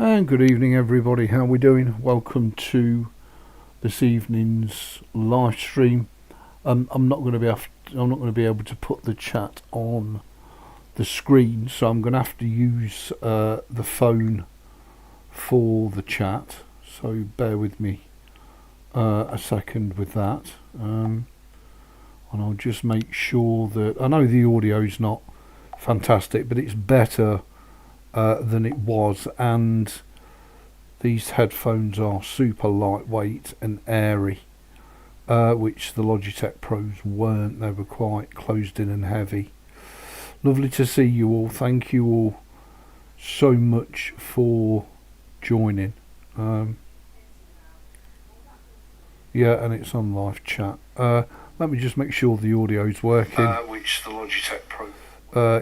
And good evening everybody, how are we doing? Welcome to this evening's live stream. I'm not going to be able to put the chat on the screen, so I'm going to have to use the phone for the chat, so bear with me a second with that. And I'll just make sure that I know the audio is not fantastic, but it's better than it was, and these headphones are super lightweight and airy, which the Logitech Pros weren't. They were quite closed in and heavy. Lovely to see you all. Thank you all so much for joining. Yeah, and it's on live chat. Let me just make sure the audio is working. Which the Logitech Pro.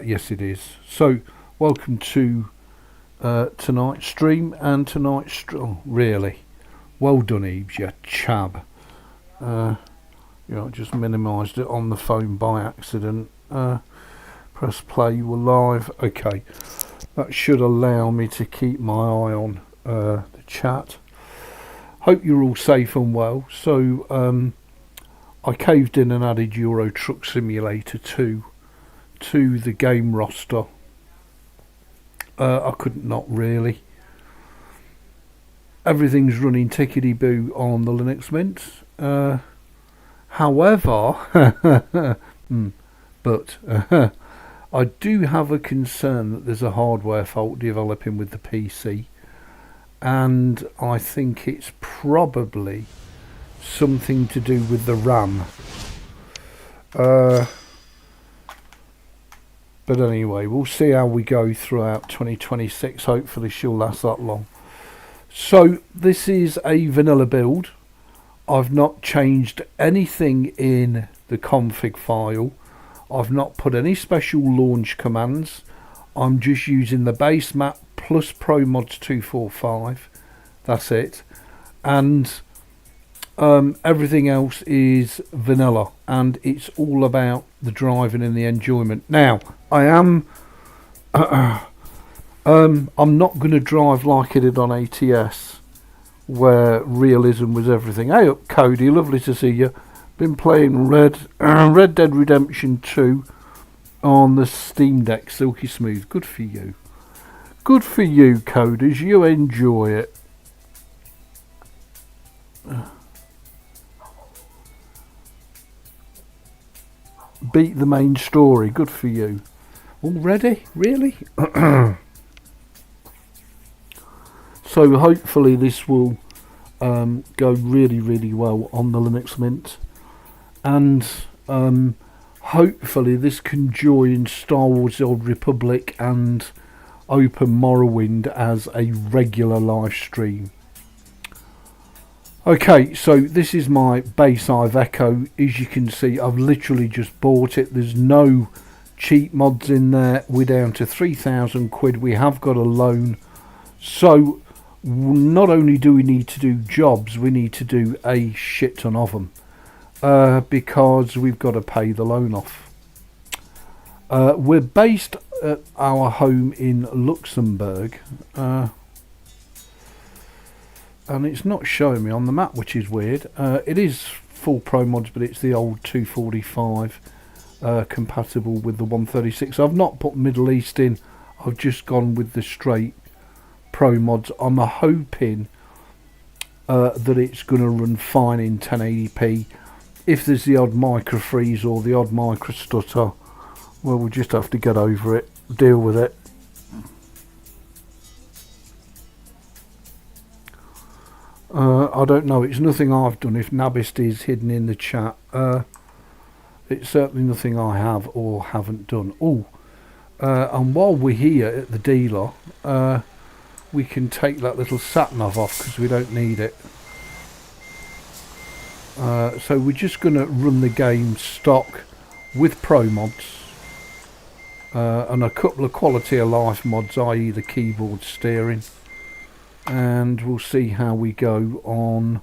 Yes, it is. So, welcome to tonight's stream, and really well done, Ebeez, you chab. I just minimised it on the phone by accident. Press play, we're live. Okay, that should allow me to keep my eye on the chat. Hope you're all safe and well. So I caved in and added Euro Truck Simulator 2 to the game roster. I couldn't not really. Everything's running tickety-boo on the Linux Mint. However, but I do have a concern that there's a hardware fault developing with the PC, and I think it's probably something to do with the RAM. But anyway, we'll see how we go throughout 2026. Hopefully she'll last that long. So this is a vanilla build. I've not changed anything in the config file. I've not put any special launch commands. I'm just using the base map plus ProMods 245. That's it. And everything else is vanilla, and it's all about the driving and the enjoyment. Now, I am I'm not going to drive like I did on ATS, where realism was everything. Hey up, Cody, lovely to see you. Been playing Red Dead Redemption 2 on the Steam Deck, silky smooth. Good for you. Good for you, Coders. You enjoy it. Beat the main story. Good for you. Already? Really? So hopefully this will go really well on the Linux Mint, and hopefully this can join Star Wars The Old Republic and Open Morrowind as a regular live stream. Okay, so this is my base Iveco. As you can see, I've literally just bought it. There's no cheap mods in there. We're down to 3,000 quid. We have got a loan. So not only do we need to do jobs, we need to do a shit ton of them. Because we've got to pay the loan off. We're based at our home in Luxembourg. And it's not showing me on the map, which is weird. It is full Pro Mods, but it's the old 245 compatible with the 136. I've not put Middle East in. I've just gone with the straight Pro Mods. I'm hoping that it's going to run fine in 1080p. If there's the odd micro freeze or the odd micro stutter, well, we'll just have to get over it, deal with it. I don't know, it's nothing I've done. If Nabist is hidden in the chat, it's certainly nothing I have or haven't done. And while we're here at the dealer, we can take that little sat-nav off because we don't need it. So we're just going to run the game stock with Pro Mods and a couple of quality of life mods, i.e. the keyboard steering. And we'll see how we go on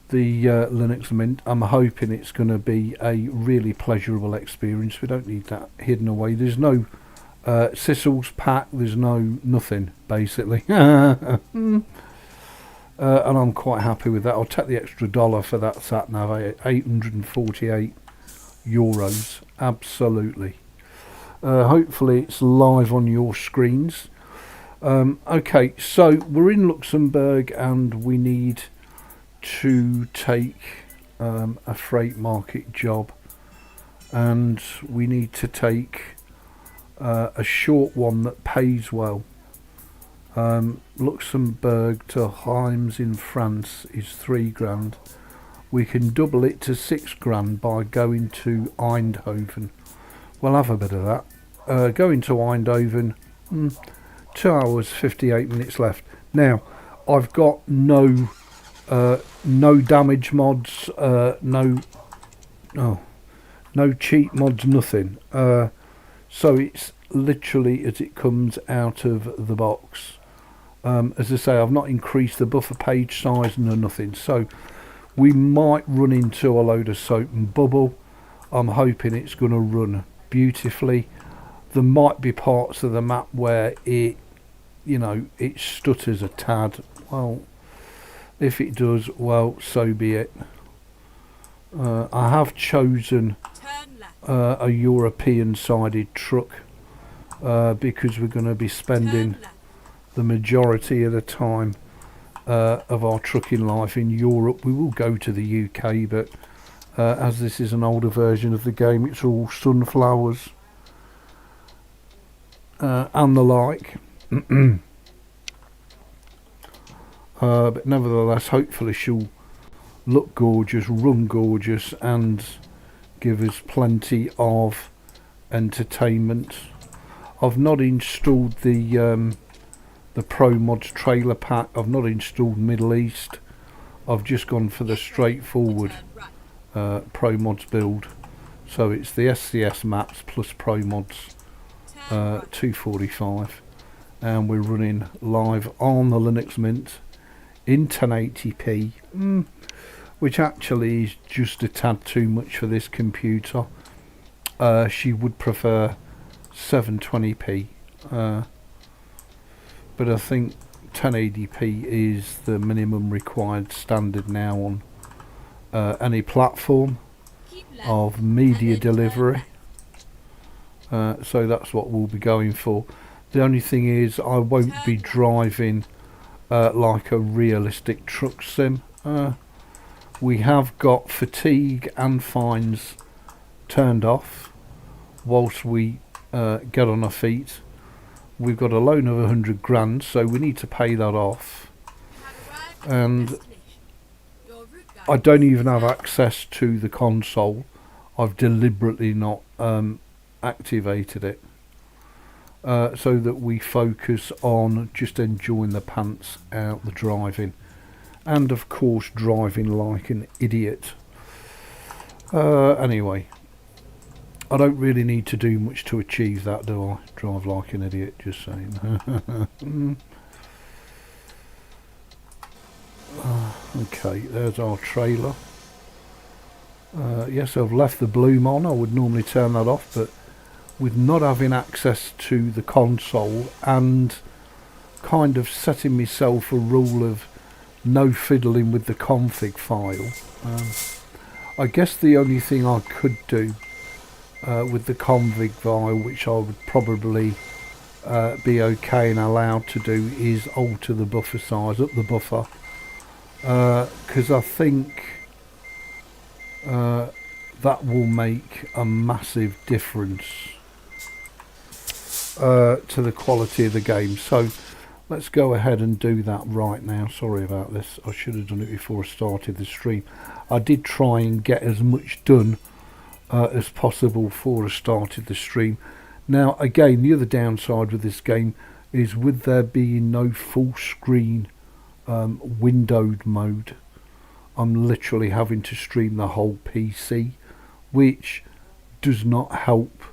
the Linux Mint. I'm hoping it's going to be a really pleasurable experience. We don't need that hidden away. There's no Sissel's pack, there's nothing basically. And I'm quite happy with that. I'll take the extra $1 for that sat nav. 848 euros, absolutely. Hopefully it's live on your screens. Okay, so we're in Luxembourg and we need to take a freight market job, and we need to take a short one that pays well. Luxembourg to Reims in France is 3 grand. We can double it to 6 grand by going to Eindhoven. We'll have a bit of that. Going to Eindhoven, 2 hours 58 minutes left. Now I've got no damage mods, no cheat mods, nothing. So it's literally as it comes out of the box. As I say, I've not increased the buffer page size, no nothing. So we might run into a load of soap and bubble. I'm hoping it's going to run beautifully. There might be parts of the map where it stutters a tad. Well, if it does, well, so be it. I have chosen a European sided truck because we're going to be spending the majority of the time of our trucking life in Europe. We will go to the UK, but as this is an older version of the game, it's all sunflowers and the like. But nevertheless, hopefully she'll look gorgeous, run gorgeous, and give us plenty of entertainment. I've not installed the Pro Mods trailer pack. I've not installed Middle East. I've just gone for the straightforward Pro Mods build. So it's the SCS maps plus Pro Mods 245, and we're running live on the Linux Mint in 1080p, which actually is just a tad too much for this computer. She would prefer 720p, but I think 1080p is the minimum required standard now on any platform of media delivery. So that's what we'll be going for. The only thing is I won't be driving like a realistic truck sim. We have got fatigue and fines turned off whilst we get on our feet. We've got a loan of 100 grand, so we need to pay that off, and I don't even have access to the console. I've deliberately not activated it, so that we focus on just enjoying the pants out the driving, and of course driving like an idiot. Anyway, I don't really need to do much to achieve that, do I? Drive like an idiot, just saying. Okay, there's our trailer. Yes, I've left the bloom on. I would normally turn that off, but with not having access to the console and kind of setting myself a rule of no fiddling with the config file, I guess the only thing I could do with the config file, which I would probably be okay and allowed to do, is alter the buffer size, up the buffer, because I think that will make a massive difference to the quality of the game. So let's go ahead and do that right now. Sorry about this, I should have done it before I started the stream. I did try and get as much done as possible before I started the stream. Now again, the other downside with this game is, with there being no full screen windowed mode, I'm literally having to stream the whole PC, which does not help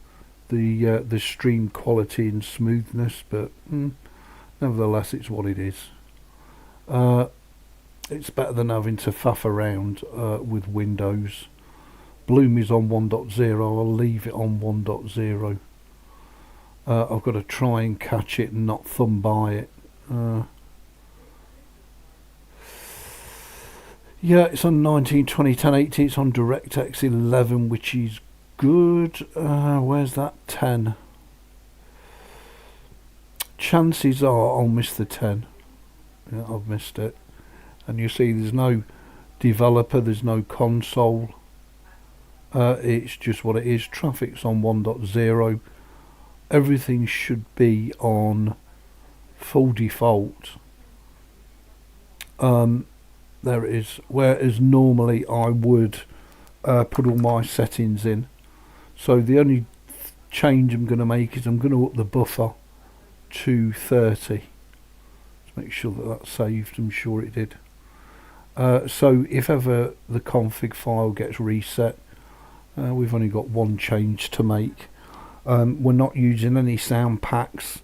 the stream quality and smoothness, but nevertheless it's what it is. It's better than having to faff around with Windows. Bloom is on 1.0, I'll leave it on 1.0. I've got to try and catch it and not thumb by it. Yeah, it's on 19, 20, 1080. It's on DirectX 11, which is good. Where's that 10? Chances are I'll miss the 10. Yeah, I've missed it. And you see there's no developer, there's no console. It's just what it is. Traffic's on 1.0. Everything should be on full default. There it is. Whereas normally I would put all my settings in. So the only change I'm going to make is I'm going to up the buffer to 30. Let's make sure that that's saved. I'm sure it did. So if ever the config file gets reset, we've only got one change to make. We're not using any sound packs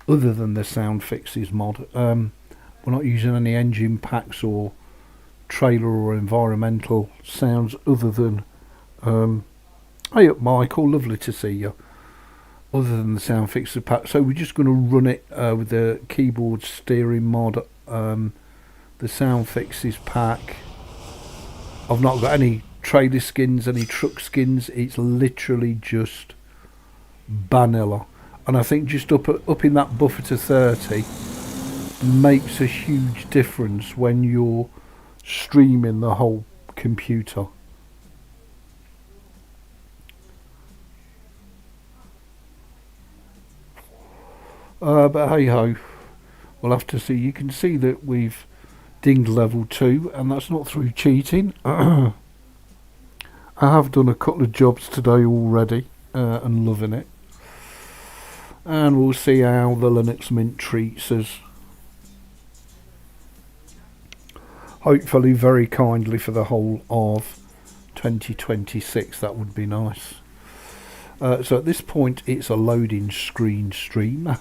other than the sound fixes mod. We're not using any engine packs or trailer or environmental sounds other than hey up Michael, lovely to see you, other than the sound fixer pack. So we're just going to run it with the keyboard steering mod, the sound fixes pack. I've not got any trailer skins, any truck skins. It's literally just vanilla, and I think just upping that buffer to 30 makes a huge difference when you're streaming the whole computer. But hey ho, we'll have to see. You can see that we've dinged level 2, and that's not through cheating. I have done a couple of jobs today already and loving it, and we'll see how the Linux Mint treats us. Hopefully very kindly for the whole of 2026. That would be nice. So at this point it's a loading screen stream.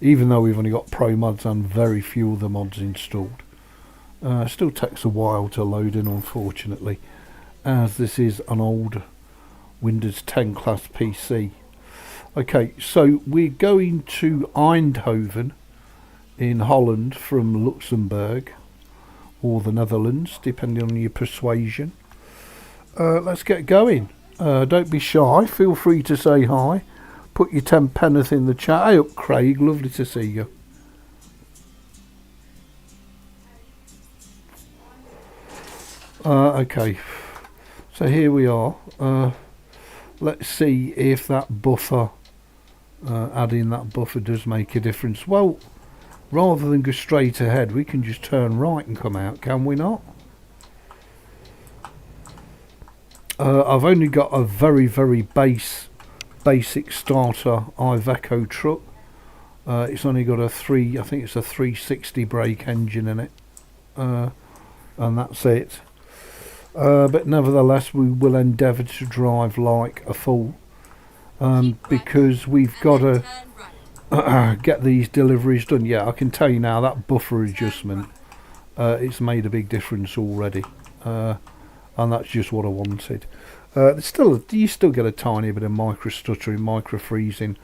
Even though we've only got pro mods and very few of the mods installed. Still takes a while to load in, unfortunately, as this is an old Windows 10 class PC. Okay, so we're going to Eindhoven in Holland from Luxembourg or the Netherlands, depending on your persuasion. Let's get going. Don't be shy, feel free to say hi. Put your 10 penneth in the chat. Hey up Craig, lovely to see you. Okay, so here we are. Let's see if that buffer, adding that buffer does make a difference. Well, rather than go straight ahead, we can just turn right and come out, can we not? I've only got a very basic starter Iveco truck. It's only got I think it's a 360 brake engine in it, and that's it. But nevertheless, we will endeavour to drive like a fool, because we've got to get these deliveries done. Yeah, I can tell you now that buffer adjustment, it's made a big difference already, and that's just what I wanted. You still get a tiny bit of micro stuttering, micro freezing,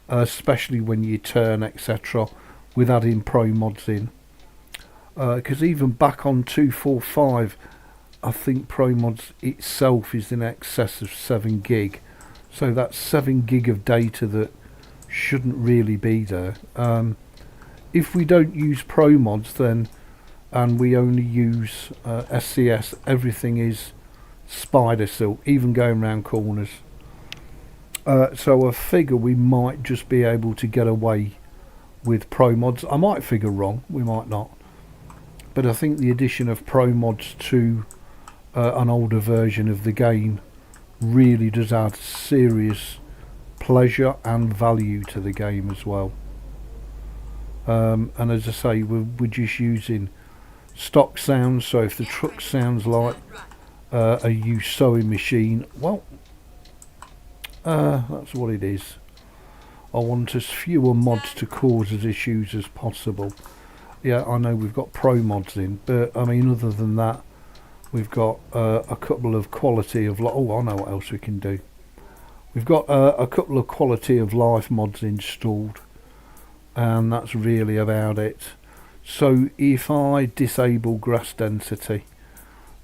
especially when you turn, etc., with adding pro mods in. Because even back on 245, I think pro mods itself is in excess of 7 gig. So that's 7 gig of data that shouldn't really be there. If we don't use pro mods, then, and we only use SCS, everything is spider silk, even going round corners. So I figure we might just be able to get away with pro mods. I might figure wrong, we might not, but I think the addition of pro mods to an older version of the game really does add serious pleasure and value to the game as well. And as I say, we're just using stock sounds, so if the truck sounds like a used sewing machine, well, that's what it is. I want as fewer mods to cause as issues as possible. Yeah, I know we've got pro mods in, but I mean, other than that, we've got a couple of quality of oh, I know what else we can do. We've got a couple of quality of life mods installed, and that's really about it. So if I disable grass density,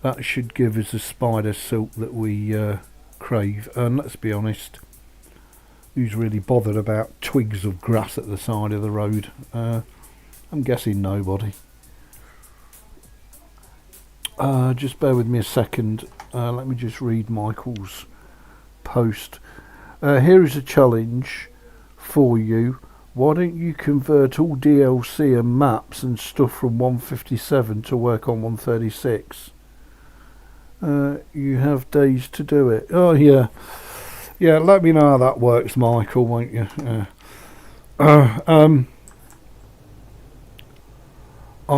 that should give us the spider silk that we crave. And let's be honest, who's really bothered about twigs of grass at the side of the road? I'm guessing nobody. Just bear with me a second. Let me just read Michael's post. Here is a challenge for you. Why don't you convert all DLC and maps and stuff from 157 to work on 136? You have days to do it. Oh yeah, let me know how that works, Michael, won't you? I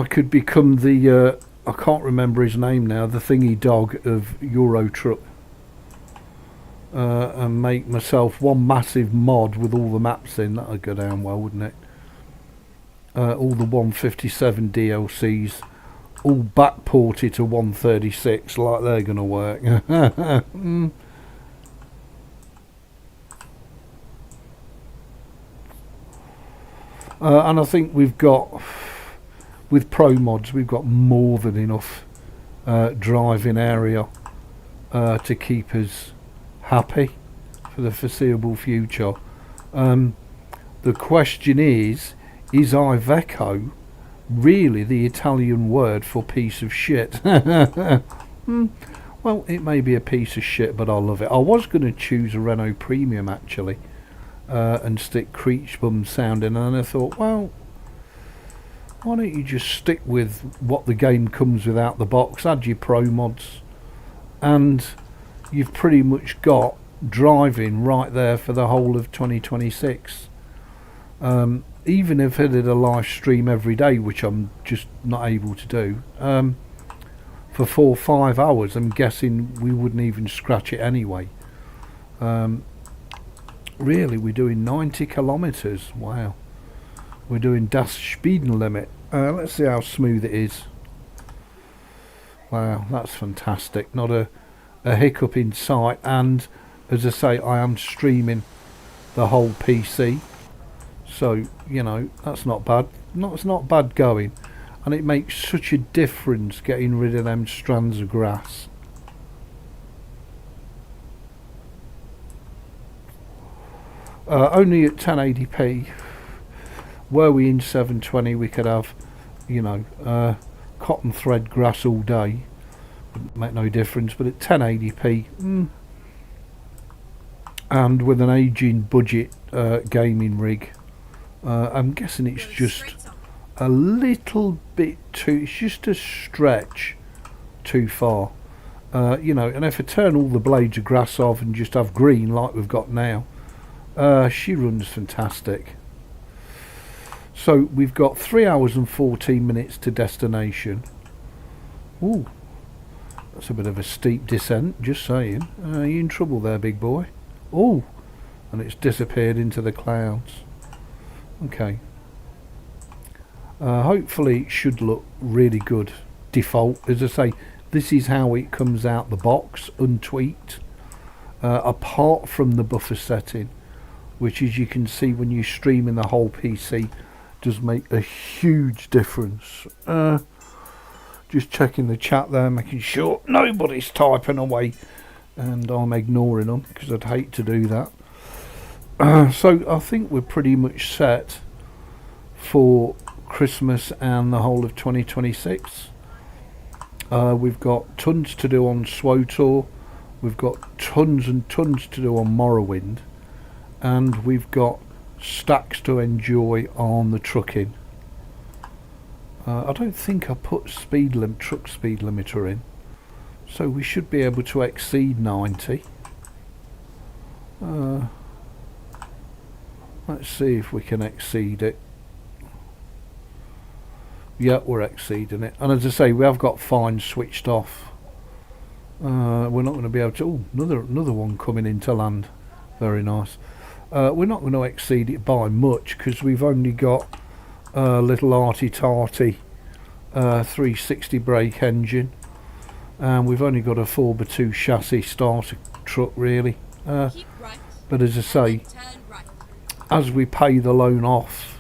could become the I can't remember his name now, the thingy dog of Euro Truck, and make myself one massive mod with all the maps in. That would go down well, wouldn't it? All the 157 DLCs all backported to 136, like they're gonna work. And I think we've got, with pro mods, we've got more than enough driving area to keep us happy for the foreseeable future. The question is Iveco really the Italian word for piece of shit? Well, it may be a piece of shit, but I love it. I was going to choose a Renault Premium actually, and stick Creech Bum sound in, and then I thought, well, why don't you just stick with what the game comes without the box, add your pro mods, and you've pretty much got driving right there for the whole of 2026. Even if I did a live stream every day, which I'm just not able to do, for 4 or 5 hours, I'm guessing we wouldn't even scratch it anyway. Really, we're doing 90 kilometers. Wow. We're doing das speeden limit. Let's see how smooth it is. Wow, that's fantastic. Not a hiccup in sight. And as I say, I am streaming the whole PC, so you know that's not bad. It's not bad going, and it makes such a difference getting rid of them strands of grass. Only at 1080p. Were we in 720, we could have, you know, cotton thread grass all day. Wouldn't make no difference. But at 1080p, and with an aging budget gaming rig, I'm guessing it's just a little bit too. It's just a stretch too far. You know, and if I turn all the blades of grass off and just have green like we've got now, she runs fantastic. So we've got 3 hours and 14 minutes to destination. Ooh, that's a bit of a steep descent, just saying. You're in trouble there, big boy. Ooh, and it's disappeared into the clouds. Okay. Hopefully it should look really good. Default, as I say, this is how it comes out the box, untweaked. Apart from the buffer setting, which, as you can see when you stream in the whole PC, does make a huge difference. Just checking the chat there, making sure nobody's typing away and I'm ignoring them, because I'd hate to do that. So I think we're pretty much set for Christmas and the whole of 2026. We've got tons to do on SWOTOR, we've got tons and tons to do on Morrowind, and we've got stacks to enjoy on the trucking. I don't think I put truck speed limiter in, so we should be able to exceed 90. Let's see if we can exceed it. Yeah, we're exceeding it, and as I say, we have got fine switched off. We're not going to be able to. Oh, another one coming into land. Very nice. We're not going to exceed it by much, because we've only got a little arty-tarty 360 brake engine, and we've only got a 4x2 chassis starter truck really. But But as I say, as we pay the loan off,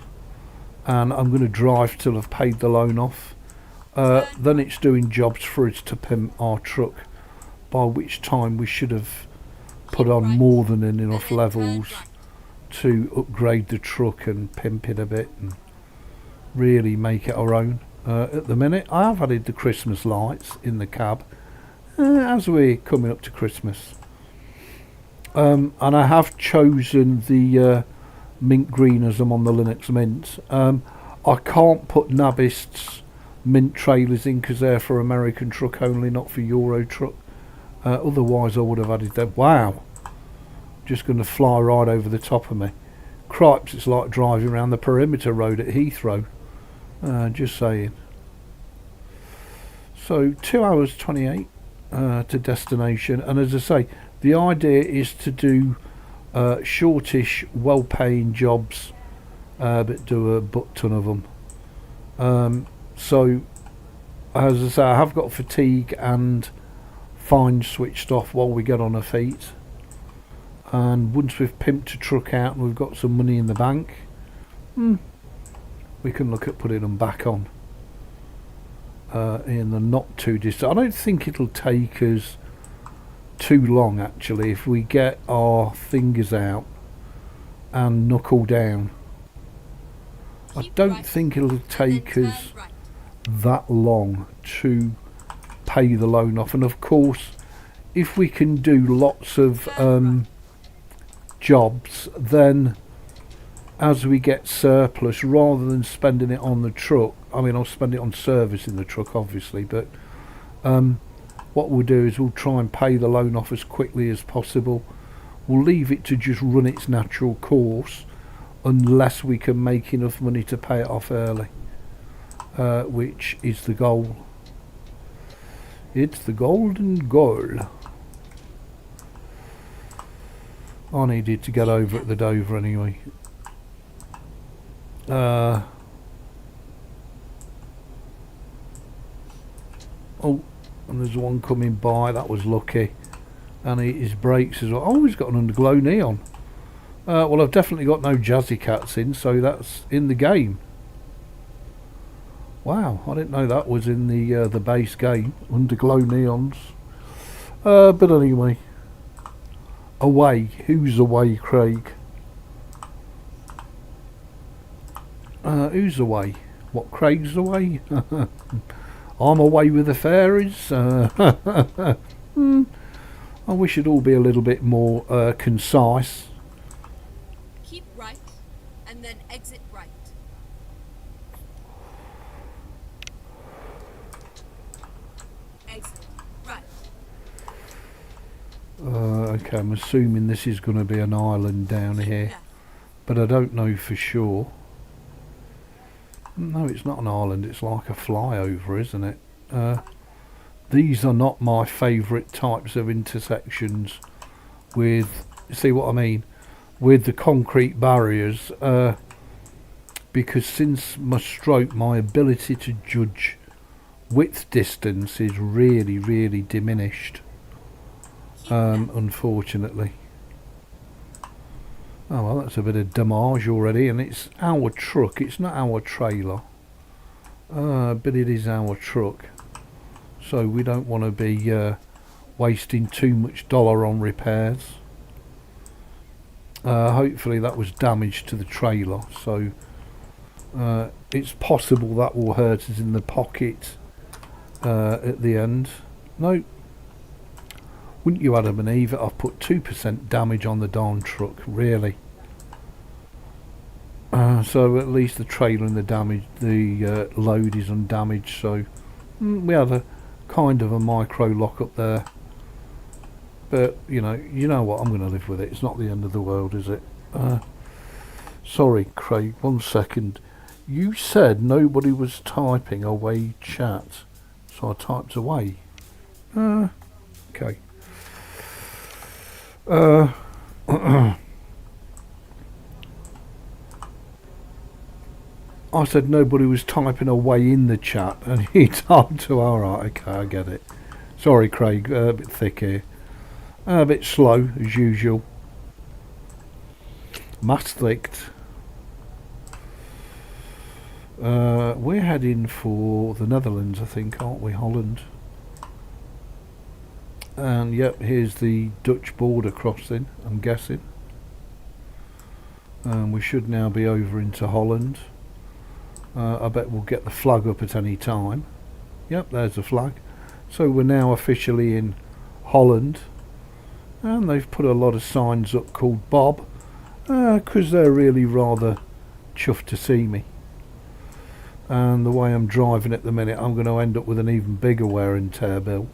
and I'm going to drive till I've paid the loan off, then it's doing jobs for us to pimp our truck, by which time we should have put on more than enough levels to upgrade the truck and pimp it a bit and really make it our own. At the minute I have added the Christmas lights in the cab as we're coming up to Christmas, and I have chosen the mint green as I'm on the Linux Mint. I can't put Nabist's mint trailers in because they're for American truck only, not for Euro truck. Otherwise I would have added them. Wow, just going to fly right over the top of me. Cripes, it's like driving around the perimeter road at Heathrow. Just saying. So 2 hours 28 to destination, and as I say, the idea is to do shortish, well-paying jobs, but do a butt ton of them. So as I say, I have got fatigue and fine switched off while we get on our feet, and once we've pimped a truck out and we've got some money in the bank, we can look at putting them back on in the not too distant. I don't think it'll take us too long actually if we get our fingers out and knuckle down. I don't think it'll take us that long to pay the loan off, and of course if we can do lots of jobs, then as we get surplus, rather than spending it on the truck, I mean I'll spend it on servicing the truck obviously, but what we'll do is we'll try and pay the loan off as quickly as possible. We'll leave it to just run its natural course unless we can make enough money to pay it off early, which is the goal. It's the golden goal. I needed to get over at the Dover anyway. Oh, and there's one coming by, that was lucky. And his brakes as well. Oh, he's got an underglow neon. Well, I've definitely got no Jazzy Cats in, so that's in the game. Wow, I didn't know that was in the base game, underglow neons. But anyway, away. Who's away, Craig? Who's away? What, Craig's away? I'm away with the fairies. I wish it'd all be a little bit more concise. Keep right, and then exit right. Exit right. Okay, I'm assuming this is going to be an island down here, but I don't know for sure. No, it's not an island, it's like a flyover, isn't it? These are not my favourite types of intersections with, see what I mean, with the concrete barriers, because since my stroke, my ability to judge width distance is really, really diminished, unfortunately. Oh well, that's a bit of damage already, and it's our truck, it's not our trailer, but it is our truck, so we don't want to be wasting too much dollar on repairs. Hopefully that was damage to the trailer, so it's possible that will hurt us in the pocket at the end. No, wouldn't you, Adam and Eve? I've put 2% damage on the darn truck, really. So at least the trailer and the damage, the load is undamaged. So we had a kind of a micro lock up there, but you know what? I'm going to live with it. It's not the end of the world, is it? Sorry, Craig. 1 second. You said nobody was typing away chat, so I typed away. Okay. I said nobody was typing away in the chat, and he typed to, alright, okay, I get it. Sorry, Craig, a bit thick here. A bit slow, as usual. Maastricht. We're heading for the Netherlands, I think, aren't we? Holland. And yep, here's the Dutch border crossing, I'm guessing. We should now be over into Holland. I bet we'll get the flag up at any time. Yep, there's the flag. So we're now officially in Holland. And they've put a lot of signs up called Bob, because they're really rather chuffed to see me. And the way I'm driving at the minute, I'm going to end up with an even bigger wear and tear bill.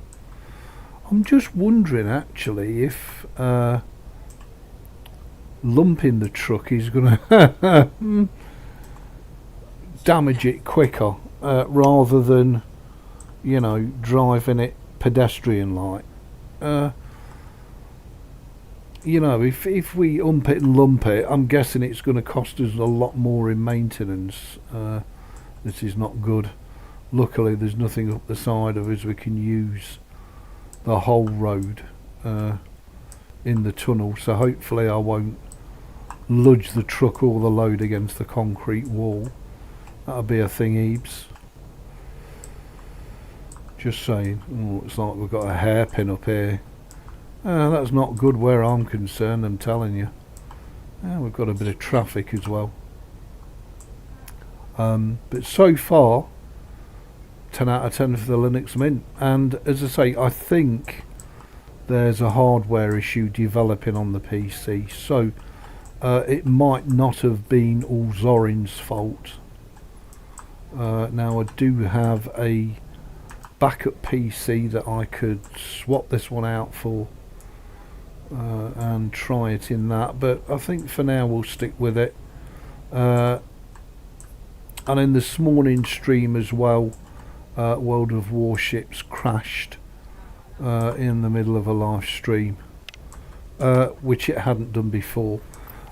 I'm just wondering actually if lumping the truck is going to damage it quicker, rather than, you know, driving it pedestrian like. You know, if we ump it and lump it, I'm guessing it's going to cost us a lot more in maintenance. This is not good. Luckily there's nothing up the side of us. We can use the whole road in the tunnel, so hopefully I won't ludge the truck or the load against the concrete wall. That'll be a thing, Ebeez. Just saying. Oh, it's like we've got a hairpin up here. That's not good where I'm concerned, I'm telling you. We've got a bit of traffic as well. But so far, 10 out of 10 for the Linux Mint. And as I say, I think there's a hardware issue developing on the PC. So it might not have been all Zorin's fault. Now I do have a backup PC that I could swap this one out for and try it in that, but I think for now we'll stick with it. And in this morning stream as well, World of Warships crashed in the middle of a live stream, which it hadn't done before.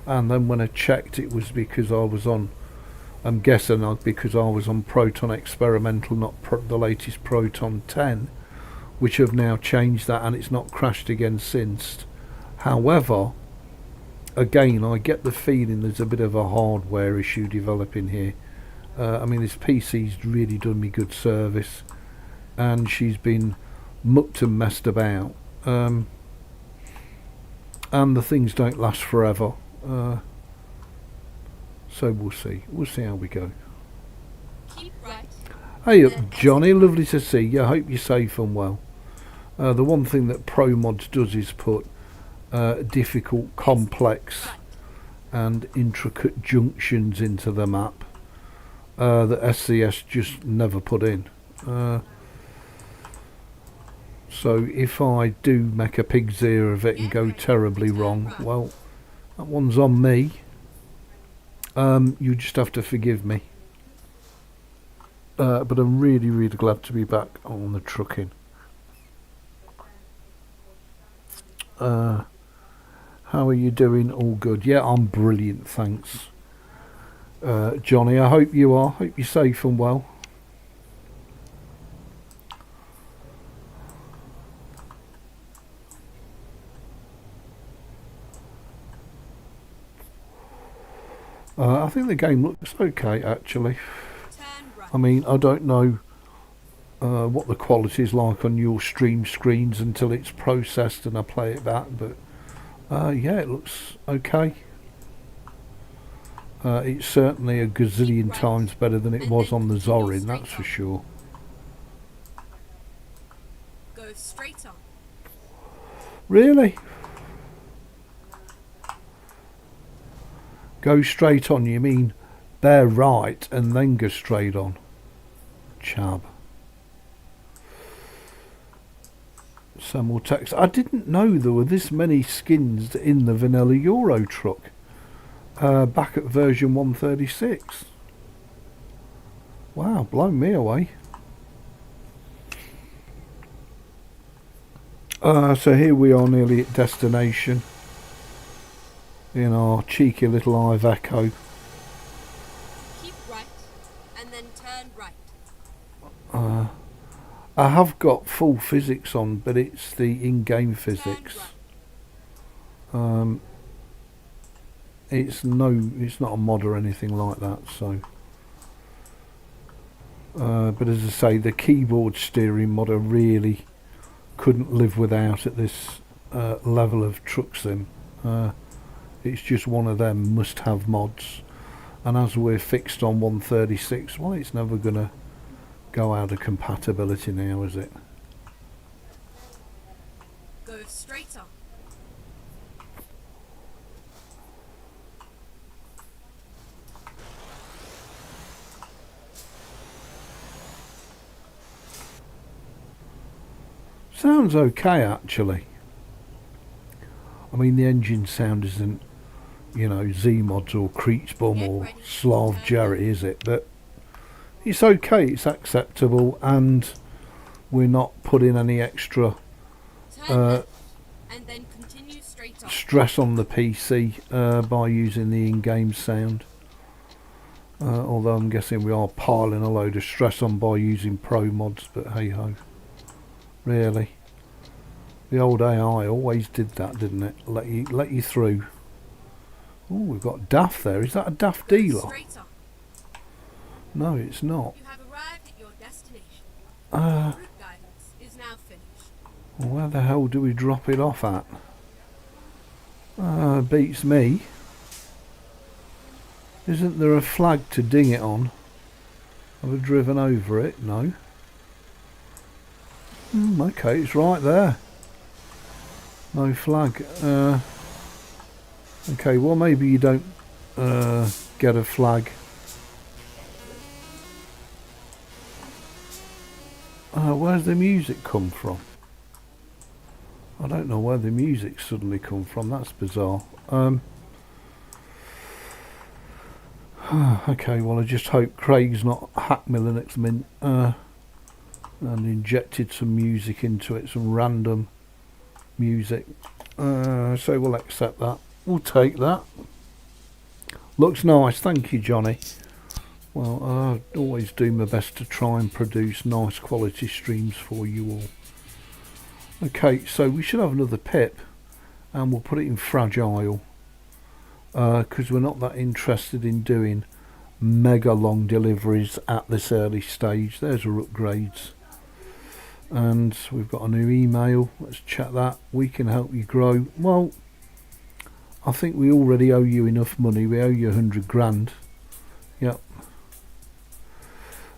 And then when I checked, it was because I was on, I'm guessing because I was on Proton Experimental, not the latest Proton 10, which have now changed that, and it's not crashed again since. However, again, I get the feeling there's a bit of a hardware issue developing here. I mean, this PC's really done me good service, and she's been mucked and messed about, and the things don't last forever. So we'll see how we go. Keep right. Hey up, Johnny, lovely to see you. I hope you're safe and well. The one thing that ProMods does is put difficult, complex and intricate junctions into the map that SCS just never put in. So if I do make a pig's ear of it and go terribly wrong, well, that one's on me. You just have to forgive me. But I'm really, really glad to be back on the trucking. How are you doing? All good? Yeah, I'm brilliant, thanks. Johnny, I hope you are. Hope you're safe and well. I think the game looks okay, actually. I mean, I don't know what the quality is like on your stream screens until it's processed and I play it back, but yeah, it looks okay. It's certainly a gazillion times better than it was on the Zorin, that's for sure. Go straight on. Really? Go straight on, you mean bear right and then go straight on? Chab. Some more text. I didn't know there were this many skins in the vanilla Euro truck. Back at version 136. Wow, blown me away. So here we are, nearly at destination in our cheeky little Iveco. Keep right and then turn right. I have got full physics on, but it's the in-game physics. it's not a mod or anything like that. So, but as I say, the keyboard steering mod I really couldn't live without at this level of truck sim. It's just one of them must-have mods. And as we're fixed on 136, well, it's never gonna go out of compatibility now, is it? Go straighter. Sounds okay, actually. I mean, the engine sound isn't, you know, Z-Mods or Creechbum or Slav Jerry, is it? But it's okay, it's acceptable, and we're not putting any extra Turn left, and then continue straighter. stress on the PC by using the in-game sound. Although I'm guessing we are piling a load of stress on by using pro mods, but hey ho. Really, the old AI always did that, didn't it? Let you through. Oh, we've got Daft there. Is that a Daft Go dealer? straighter. No, it's not. You have arrived at your destination. Route guidance is now finished. Where the hell do we drop it off at? Beats me. Isn't there a flag to ding it on? Have I driven over it? No. Okay, it's right there. No flag. Okay, well maybe you don't get a flag. Where's the music come from? I don't know where the music suddenly come from. That's bizarre. Okay, well I just hope Craig's not hacked me the next minute and injected some music into it, some random music. So we'll accept that. We'll take that. Looks nice, thank you, Johnny. Well, I always do my best to try and produce nice quality streams for you all. Okay, so we should have another pip, and we'll put it in fragile, because we're not that interested in doing mega long deliveries at this early stage. There's our upgrades. And we've got a new email. Let's check that. We can help you grow. Well, I think we already owe you enough money. We owe you 100 grand. Yep.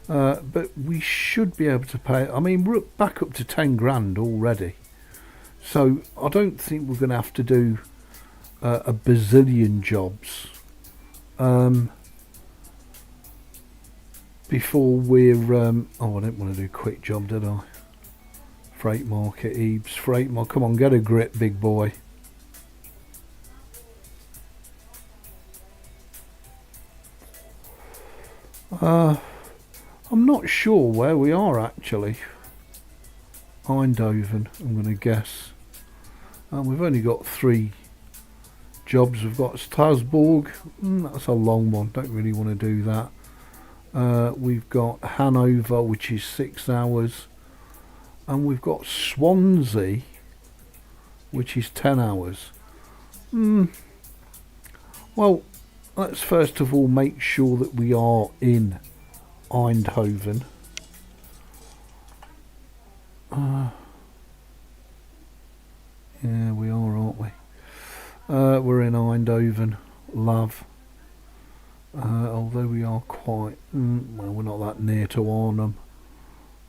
But we should be able to pay. I mean, we're back up to 10 grand already. So I don't think we're going to have to do a bazillion jobs before we're... oh, I didn't want to do a quick job, did I? Freight market, Ebeez, freight market. Come on, get a grip, big boy. I'm not sure where we are actually. Eindhoven, I'm going to guess. We've only got 3 jobs. We've got Strasbourg. That's a long one. Don't really want to do that. We've got Hanover, which is 6 hours. And we've got Swansea, which is 10 hours. Well, let's first of all make sure that we are in Eindhoven. Yeah, we are, aren't we? We're in Eindhoven, love. Although we are quite... well, we're not that near to Arnhem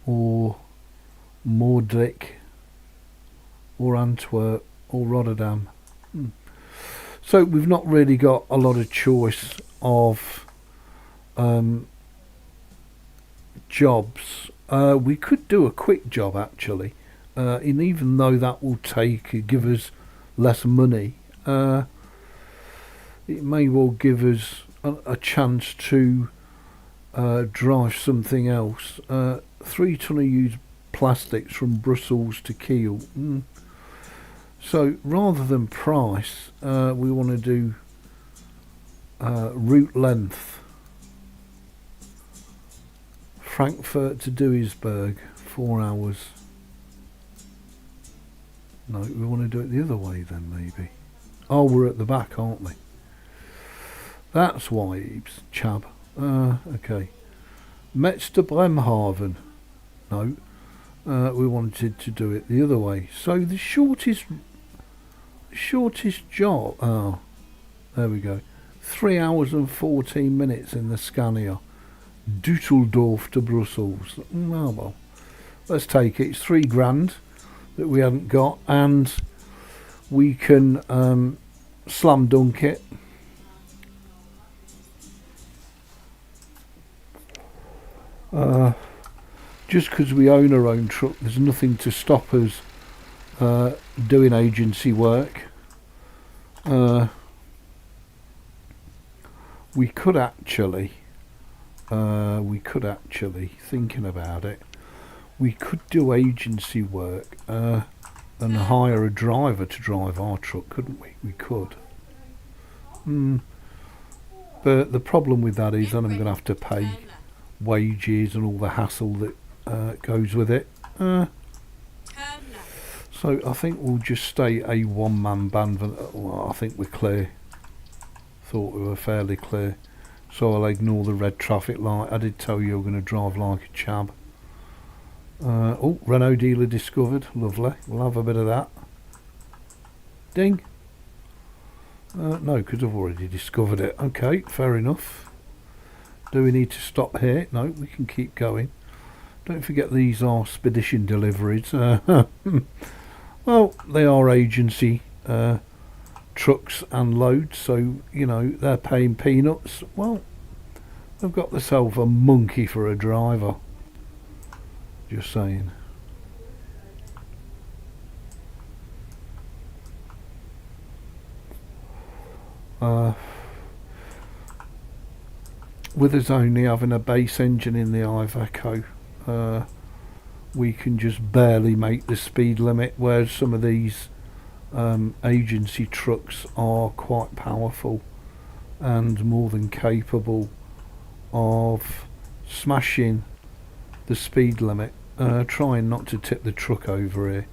or Moordijk or Antwerp or Rotterdam. So we've not really got a lot of choice of jobs. We could do a quick job actually, and even though that will give us less money, it may well give us a chance to drive something else. 3 ton of used plastics from Brussels to Kiel. So rather than price, we want to do route length. Frankfurt to Duisburg, 4 hours. No, we want to do it the other way then maybe. Oh, we're at the back, aren't we? That's why, Ebeez, chab. Okay. Metster Bremhaven. No. We wanted to do it the other way. So the shortest job. Oh, there we go. 3 hours and 14 minutes in the Scania. Düsseldorf to Brussels. Oh well. Let's take it. It's £3,000 that we hadn't got, and we can slam dunk it. Just because we own our own truck, there's nothing to stop us doing agency work. We could actually, thinking about it, we could do agency work and hire a driver to drive our truck, couldn't we? We could. But the problem with that is then I'm going to have to pay wages and all the hassle that goes with it. So I think we'll just stay a one-man band. Well, I think we're clear. Thought we were fairly clear. So I'll ignore the red traffic light. I did tell you we're going to drive like a chab. Oh, Renault dealer discovered. Lovely. We'll have a bit of that. Ding. No, because I've already discovered it. Okay, fair enough. Do we need to stop here? No, we can keep going. Don't forget these are spedition deliveries. Well, they are agency trucks and loads, so, you know, they're paying peanuts. Well, they've got themselves a monkey for a driver. Just saying. With us only having a base engine in the Iveco, we can just barely make the speed limit, whereas some of these agency trucks are quite powerful and more than capable of smashing the speed limit. Trying not to tip the truck over here.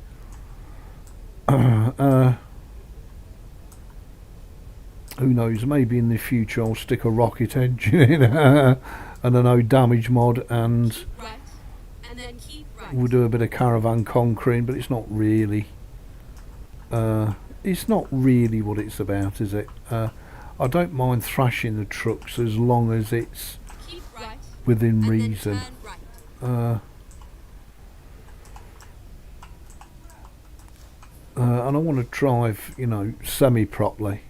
Who knows, maybe in the future I'll stick a rocket engine in and a no damage mod, and we'll do a bit of caravan conquering, but it's not really what it's about, is it? I don't mind thrashing the trucks as long as it's within reason. And I want to drive, you know, semi-properly.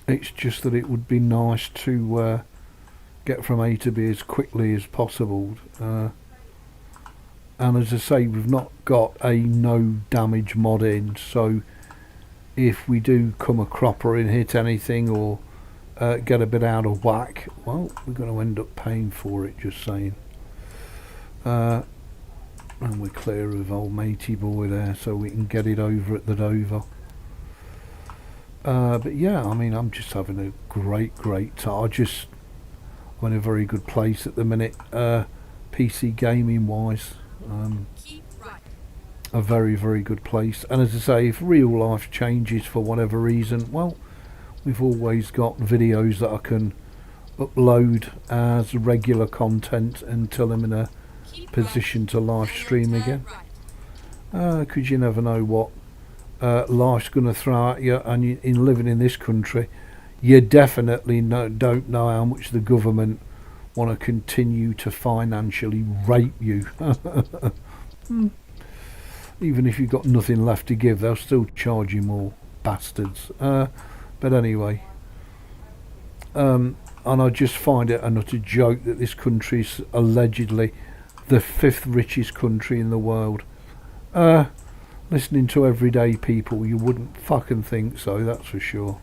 It's just that it would be nice to get from A to B as quickly as possible. And as I say, we've not got a no damage mod in, so if we do come a cropper and hit anything or get a bit out of whack, well, we're going to end up paying for it, just saying. And we're clear of old matey boy there, so we can get it over at the Dover. But yeah, I mean, I'm just having a great time. I'm in a very good place at the minute, PC gaming wise. A very good place. And as I say, if real life changes for whatever reason, well, we've always got videos that I can upload as regular content until I'm in a position to live stream again. Because you never know what life's going to throw at you, and in living in this country, you definitely don't know how much the government want to continue to financially rape you. Even if you've got nothing left to give, they'll still charge you more, bastards. But anyway, and I just find it an utter joke that this country's allegedly the 5th richest country in the world. Listening to everyday people, you wouldn't fucking think so, that's for sure.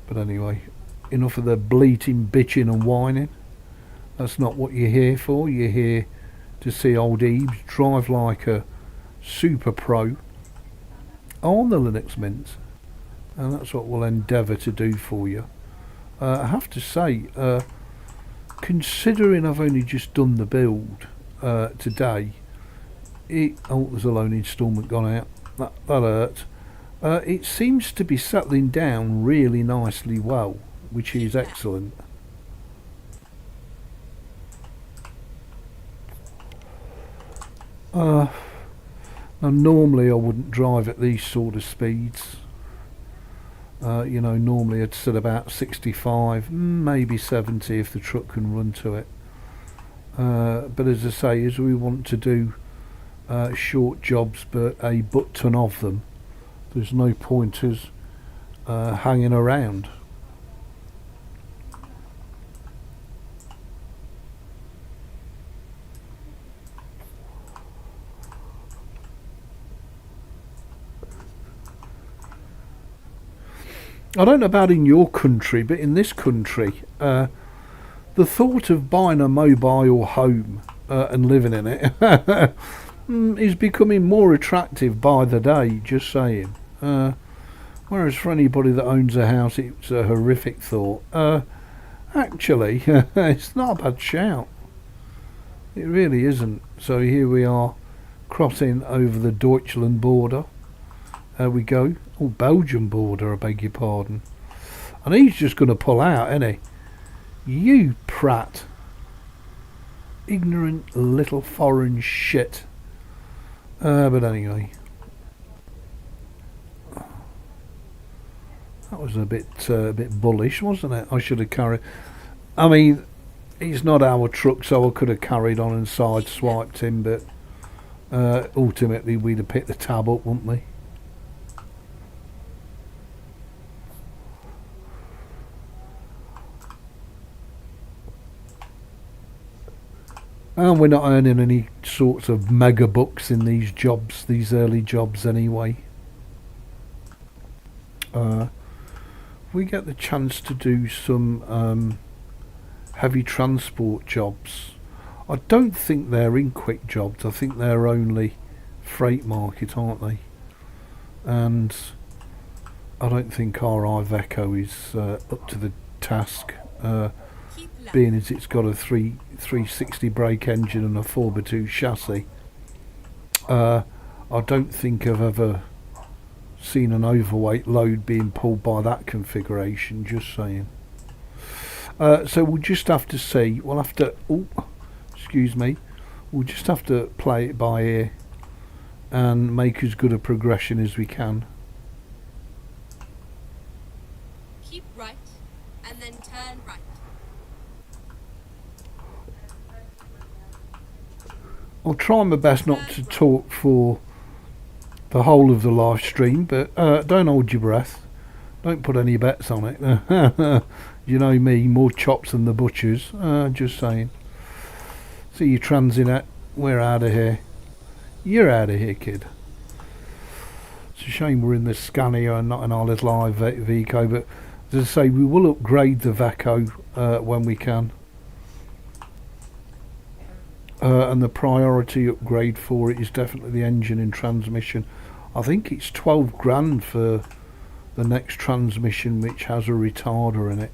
But anyway, enough of the bleating, bitching and whining. That's not what you're here for. You're here to see old Ebeez drive like a super pro on the Linux Mint, and that's what we'll endeavour to do for you. I have to say, considering I've only just done the build, today, there's a loan instalment gone out. That hurt. It seems to be settling down really nicely well, which is excellent. Now normally I wouldn't drive at these sort of speeds. You know, normally it's at about 65, maybe 70 if the truck can run to it. But as I say, as we want to do short jobs, but a butt ton of them, there's no point us hanging around. I don't know about in your country, but in this country, the thought of buying a mobile home and living in it is becoming more attractive by the day, just saying. Whereas for anybody that owns a house, it's a horrific thought. Actually, it's not a bad shout. It really isn't. So here we are, crossing over the Deutschland border. There we go. Oh, Belgian border, I beg your pardon. And he's just going to pull out, isn't he? You prat. Ignorant little foreign shit. But anyway. That was a bit bullish, wasn't it? I should have carried... I mean, it's not our truck, so I could have carried on and sideswiped him, but ultimately we'd have picked the tab up, wouldn't we? And we're not earning any sorts of mega bucks in these jobs, these early jobs anyway. We get the chance to do some heavy transport jobs. I don't think they're in quick jobs. I think they're only freight market, aren't they? And I don't think our Iveco is up to the task. Being as it's got a 360 brake engine and a 4x2 chassis. I don't think I've ever seen an overweight load being pulled by that configuration, just saying. So we'll just have to see. We'll have to... Oh, excuse me. We'll just have to play it by ear and make as good a progression as we can. Keep right, and then turn right. I'll try my best not to talk for the whole of the live stream, but don't hold your breath. Don't put any bets on it. You know me, more chops than the butchers. Just saying. See you Transinet, we're out of here. You're out of here, kid. It's a shame we're in the Scania and not in our little Iveco, but as I say, we will upgrade the Veco when we can. And the priority upgrade for it is definitely the engine and transmission. I think it's 12 grand for the next transmission, which has a retarder in it.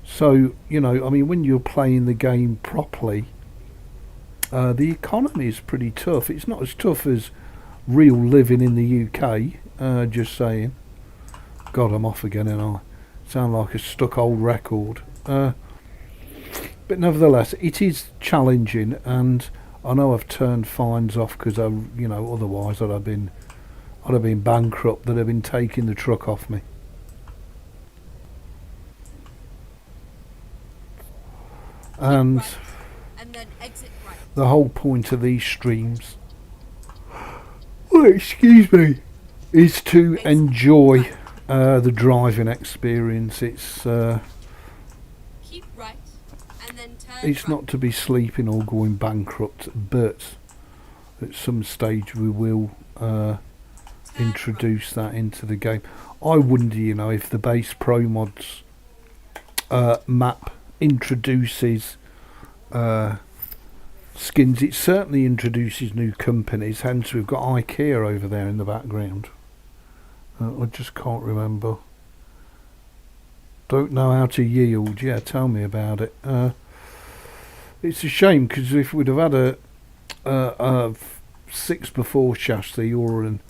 So, you know, I mean, when you're playing the game properly, the economy is pretty tough. It's not as tough as real living in the UK, just saying. God, I'm off again, and I sound like a stuck old record. But nevertheless, it is challenging, and I know I've turned fines off because you know, otherwise I'd have been bankrupt. They'd have been taking the truck off me. And Right, and then exit right. the whole point of these streams, oh, excuse me, is to enjoy the driving experience. It's Keep right, and then turn it's right. not to be sleeping or going bankrupt, but at some stage we will introduce that into the game. I wonder, you know, if the base Pro Mods map introduces skins. It certainly introduces new companies, hence we've got IKEA over there in the background. I just can't remember. Don't know how to yield. Yeah, tell me about it. It's a shame because if we'd have had a 6x4 chassis or an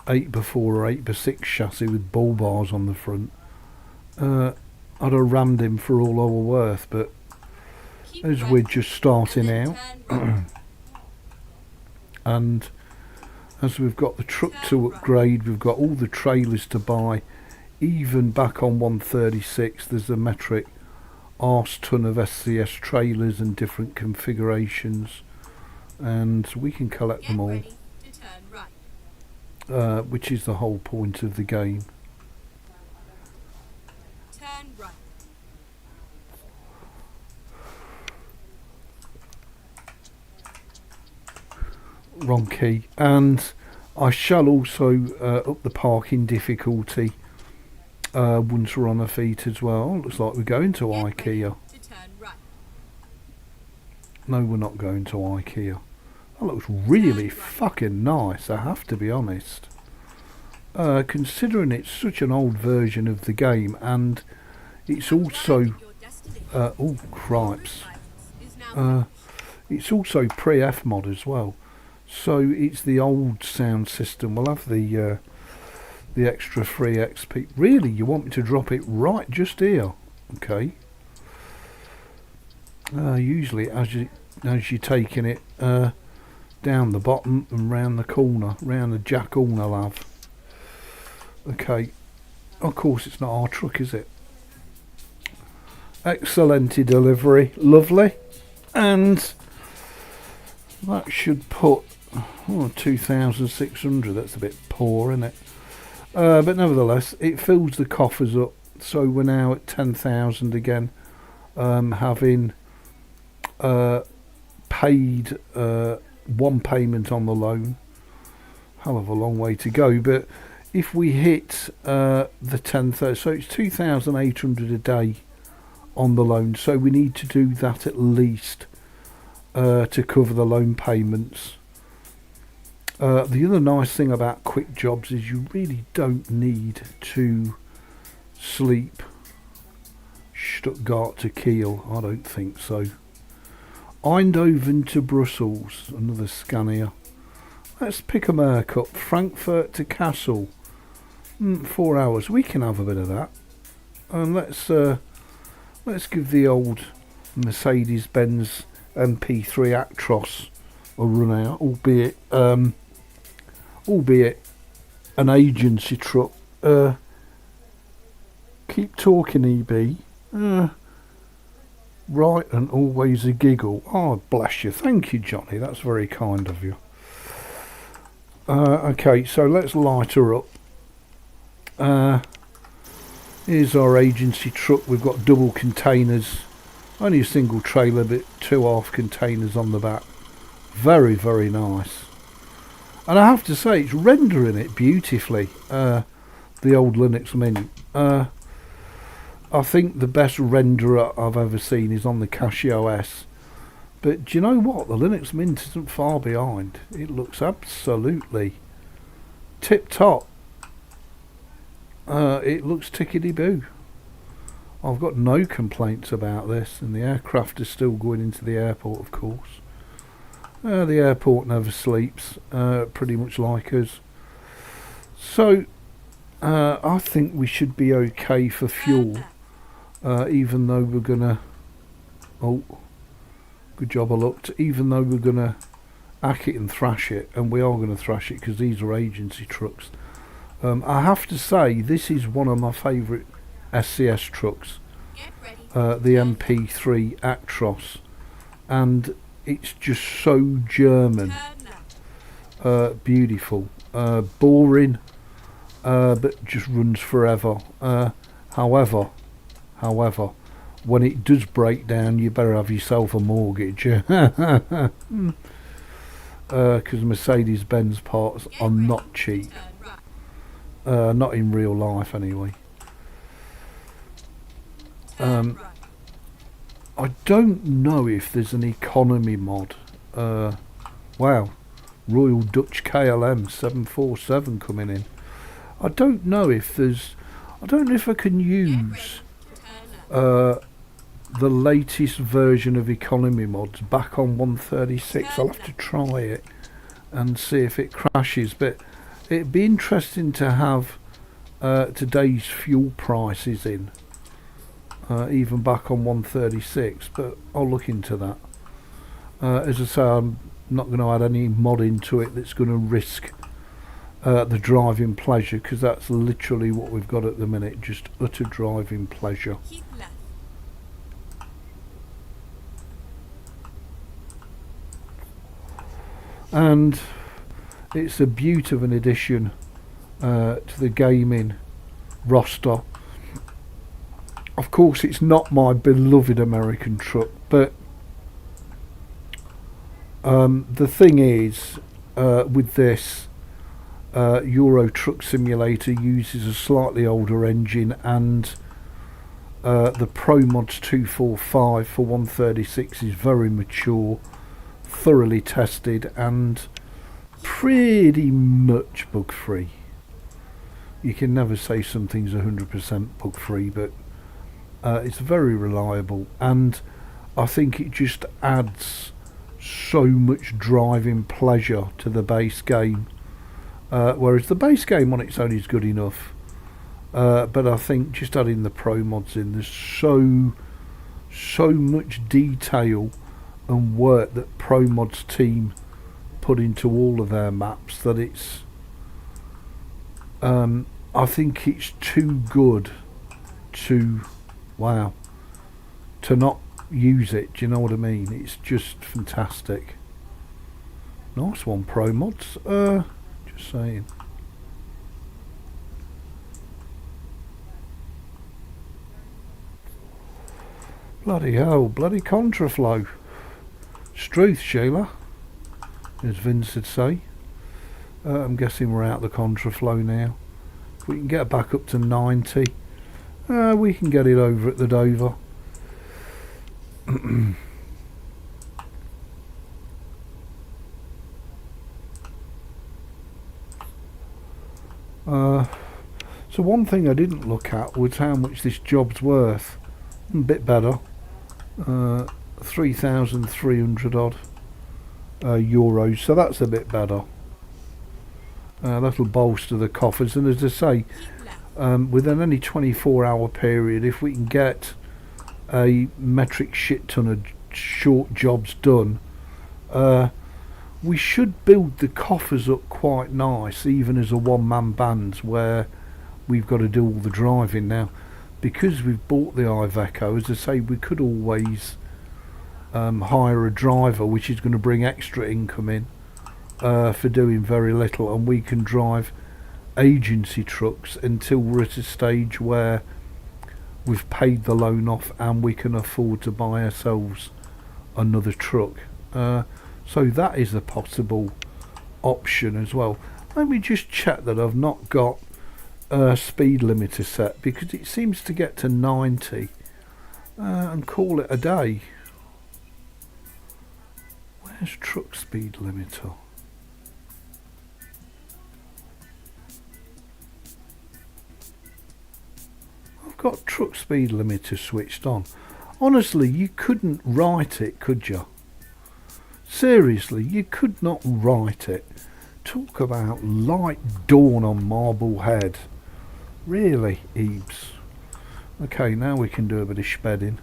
8x4 or 8x6 chassis with bull bars on the front, I'd have rammed him for all our worth. But as we're just starting out, and as we've got the truck to upgrade, we've got all the trailers to buy. Even back on 136, there's a metric arse ton of SCS trailers and different configurations, and we can collect them all, which is the whole point of the game. Turn right. Wrong key. And I shall also up the parking difficulty once we're on our feet as well. Looks like we're going to IKEA. To turn right. No, we're not going to IKEA. That looks really fucking nice, I have to be honest. Considering it's such an old version of the game, and it's also oh cripes, it's also pre-F mod as well. So it's the old sound system. We'll have the extra free XP. Really, you want me to drop it right just here? Okay. Usually, as you're taking it down the bottom and round the corner, round the jack corner, love. Okay. Of course, it's not our truck, is it? Excellent delivery, lovely, and that should put 2,600. That's a bit poor, isn't it? But nevertheless, it fills the coffers up. So we're now at 10,000 again, having paid one payment on the loan. Hell of a long way to go, but if we hit the 10,000, so it's 2,800 a day on the loan. So we need to do that at least to cover the loan payments. The other nice thing about quick jobs is you really don't need to sleep Stuttgart to Kiel. I don't think so. Eindhoven to Brussels, another Scania. Let's pick a haircut. Frankfurt to Kassel, 4 hours. We can have a bit of that. And let's give the old Mercedes-Benz MP3 Actros a run out, albeit an agency truck. Keep talking, EB. Right, and always a giggle. Oh, bless you. Thank you, Johnny. That's very kind of you. Okay, so let's light her up. Here's our agency truck. We've got double containers. Only a single trailer, but 2 half containers on the back. Very, very nice. And I have to say, it's rendering it beautifully. The old Linux Mint. I think the best renderer I've ever seen is on the Casio S. But do you know what? The Linux Mint isn't far behind. It looks absolutely tip top. It looks tickety-boo. I've got no complaints about this, and the aircraft is still going into the airport, of course. The airport never sleeps, pretty much like us. So, I think we should be okay for fuel, even though we're gonna... Oh, good job I looked. Even though we're gonna hack it and thrash it, and we are gonna thrash it because these are agency trucks. I have to say, this is one of my favourite SCS trucks, the MP3 Actros, and it's just so German, beautiful, boring, but just runs forever. However, when it does break down, you better have yourself a mortgage, because Mercedes-Benz parts are not cheap, not in real life anyway. I don't know if there's an economy mod. Wow, Royal Dutch KLM 747 coming in. I don't know if there's... I don't know if I can use the latest version of economy mods back on 136. I'll have to try it and see if it crashes, but it'd be interesting to have today's fuel prices in, even back on 136, but I'll look into that. As I say, I'm not going to add any mod into it that's going to risk the driving pleasure, because that's literally what we've got at the minute, just utter driving pleasure. Keep left. And it's a beaut of an addition to the gaming roster. Of course, it's not my beloved American truck, but the thing is, with this, Euro Truck Simulator uses a slightly older engine, and the Pro Mods 245 for 136 is very mature, thoroughly tested, and pretty much bug free. You can never say something's 100% bug free, but it's very reliable, and I think it just adds so much driving pleasure to the base game, whereas the base game on its own is good enough, but I think just adding the Pro Mods in, there's so much detail and work that Pro Mods team put into all of their maps that it's I think it's too good to not use it. Do you know what I mean? It's just fantastic. Nice one, Pro Mods. Just saying. Bloody hell, bloody contraflow. Struth, Sheila, as Vince would say. I'm guessing we're out the contraflow now. If we can get back up to 90, we can get it over at the Dover. So one thing I didn't look at was how much this job's worth. A bit better. 3,300 odd euros, so that's a bit better. That'll bolster the coffers, and as I say, within any 24-hour period, if we can get a metric shit ton of short jobs done, we should build the coffers up quite nice, even as a one-man band where we've got to do all the driving. Now, because we've bought the Iveco, as I say, we could always hire a driver, which is going to bring extra income in for doing very little, and we can drive agency trucks until we're at a stage where we've paid the loan off and we can afford to buy ourselves another truck. So that is a possible option as well. Let me just check that I've not got a speed limiter set, because it seems to get to 90 and call it a day. Where's truck speed limiter? I've got truck speed limiter switched on. Honestly, you couldn't write it, could you? Seriously, you could not write it. Talk about light dawn on Marblehead. Really, Ebeez. Okay, now we can do a bit of spedding.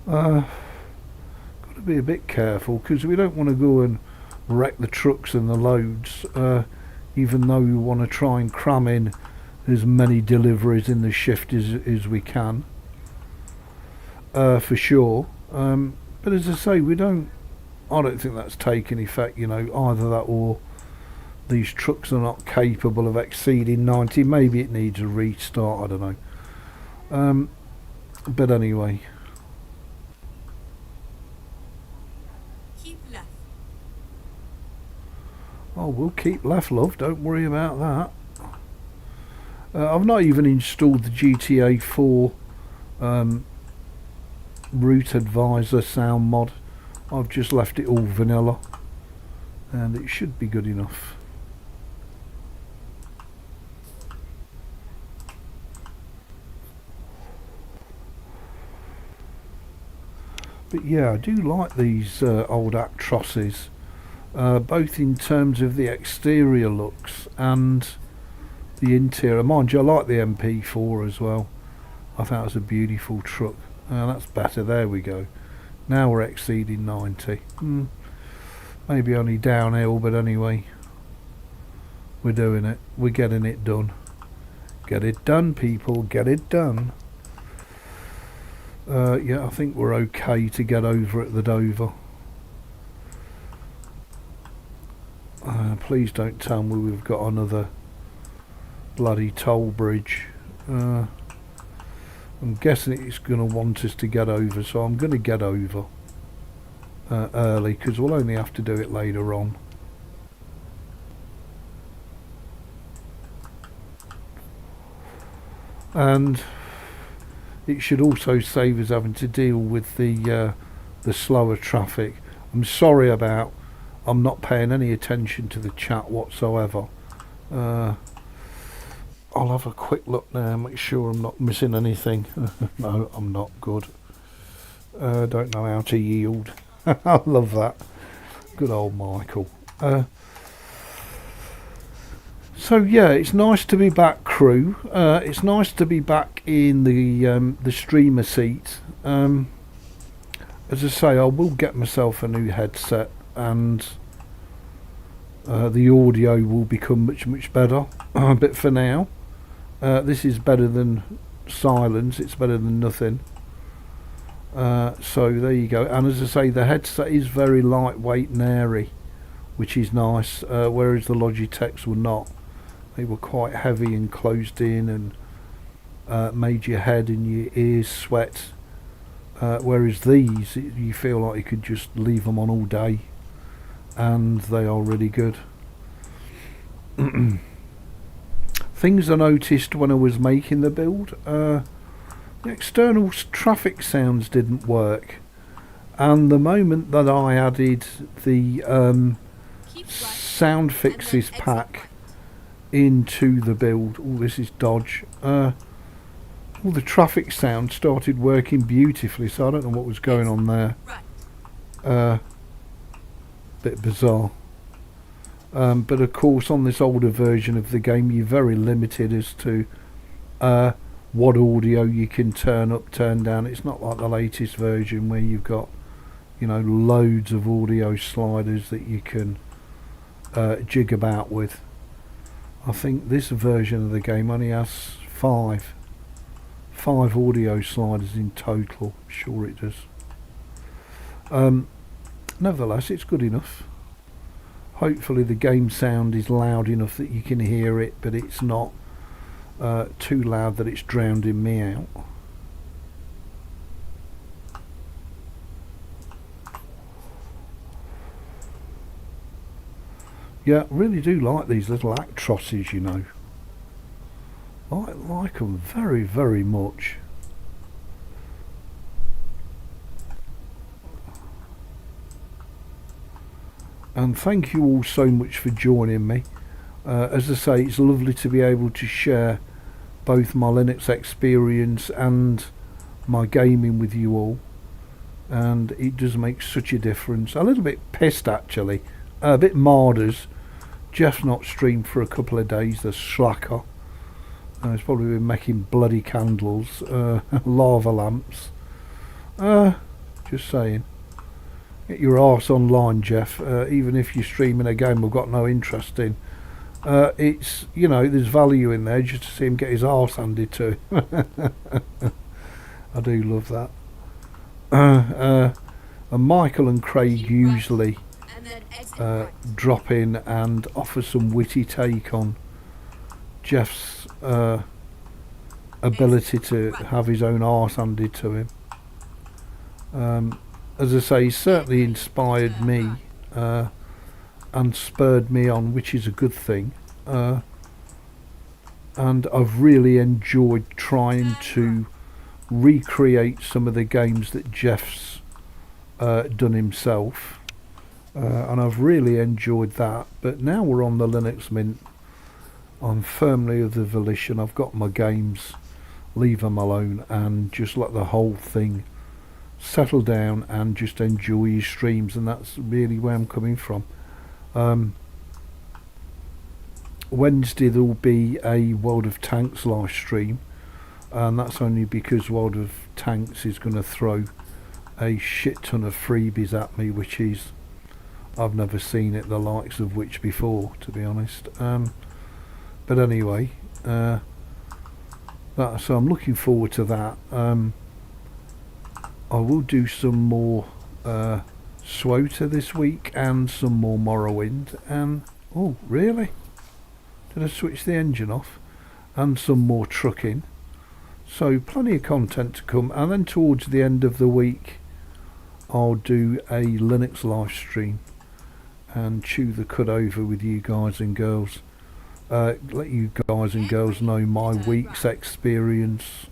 Got to be a bit careful, because we don't want to go and wreck the trucks and the loads, even though we want to try and cram in as many deliveries in the shift as we can, for sure. But as I say, I don't think that's taking effect, you know, either that or these trucks are not capable of exceeding 90. Maybe it needs a restart, I don't know. But anyway. Keep left. Oh, we'll keep left, love, don't worry about that. I've not even installed the GTA 4 Route Advisor sound mod. I've just left it all vanilla, and it should be good enough. But yeah, I do like these old Actrosses, both in terms of the exterior looks and the interior. Mind you, I like the MP4 as well. I thought it was a beautiful truck. That's better. There we go. Now we're exceeding 90. Maybe only downhill, but anyway, we're doing it. We're getting it done. Get it done, people. Get it done. Yeah, I think we're okay to get over at the Dover. Please don't tell me we've got another bloody toll bridge. I'm guessing it's going to want us to get over, so I'm going to get over early, because we'll only have to do it later on. And it should also save us having to deal with the slower traffic. I'm sorry about I'm not paying any attention to the chat whatsoever. I'll have a quick look now, make sure I'm not missing anything. No, I'm not. Good. Don't know how to yield. I love that. Good old Michael. So yeah, it's nice to be back, crew. It's nice to be back in the streamer seat. As I say, I will get myself a new headset, and the audio will become much better. But for now, this is better than silence. It's better than nothing. So there you go. And as I say, the headset is very lightweight and airy, which is nice, whereas the Logitechs were not. They were quite heavy and closed in, and made your head and your ears sweat, whereas these, you feel like you could just leave them on all day, and they are really good. Things I noticed when I was making the build, the external traffic sounds didn't work, and the moment that I added the sound fixes pack into the build, this is Dodge, all the traffic sounds started working beautifully, so I don't know what was going on there. Bit bizarre. But of course, on this older version of the game, you're very limited as to what audio you can turn up, turn down. It's not like the latest version where you've got, you know, loads of audio sliders that you can jig about with. I think this version of the game only has five audio sliders in total. I'm sure it does. Nevertheless, it's good enough. Hopefully the game sound is loud enough that you can hear it, but it's not too loud that it's drowning me out. Yeah, really do like these little Actrosses, you know. I like them very, very much. And thank you all so much for joining me. As I say, it's lovely to be able to share both my Linux experience and my gaming with you all, and it does make such a difference. A little bit pissed actually, a bit martyrs. Jeff's not streamed for a couple of days, the slacker. He's probably been making bloody candles, lava lamps. Just saying. Get your arse online, Jeff. Even if you're streaming a game I've got no interest in, it's, you know, there's value in there just to see him get his arse handed to him. I do love that. And Michael and Craig usually drop in and offer some witty take on Jeff's ability to have his own arse handed to him. As I say, he certainly inspired me and spurred me on, which is a good thing. And I've really enjoyed trying to recreate some of the games that Jeff's done himself. And I've really enjoyed that. But now we're on the Linux Mint, I'm firmly of the volition, I've got my games, leave them alone and just let the whole thing settle down and just enjoy your streams, and that's really where I'm coming from. Wednesday there will be a World of Tanks live stream, and that's only because World of Tanks is going to throw a shit ton of freebies at me, which is, I've never seen it the likes of which before, to be honest. But anyway, so I'm looking forward to that. I will do some more SWOTA this week and some more Morrowind, and oh really, did I switch the engine off? And some more trucking. So plenty of content to come, and then towards the end of the week I'll do a Linux live stream and chew the cud over with you guys and girls. Let you guys and girls know my week's experience.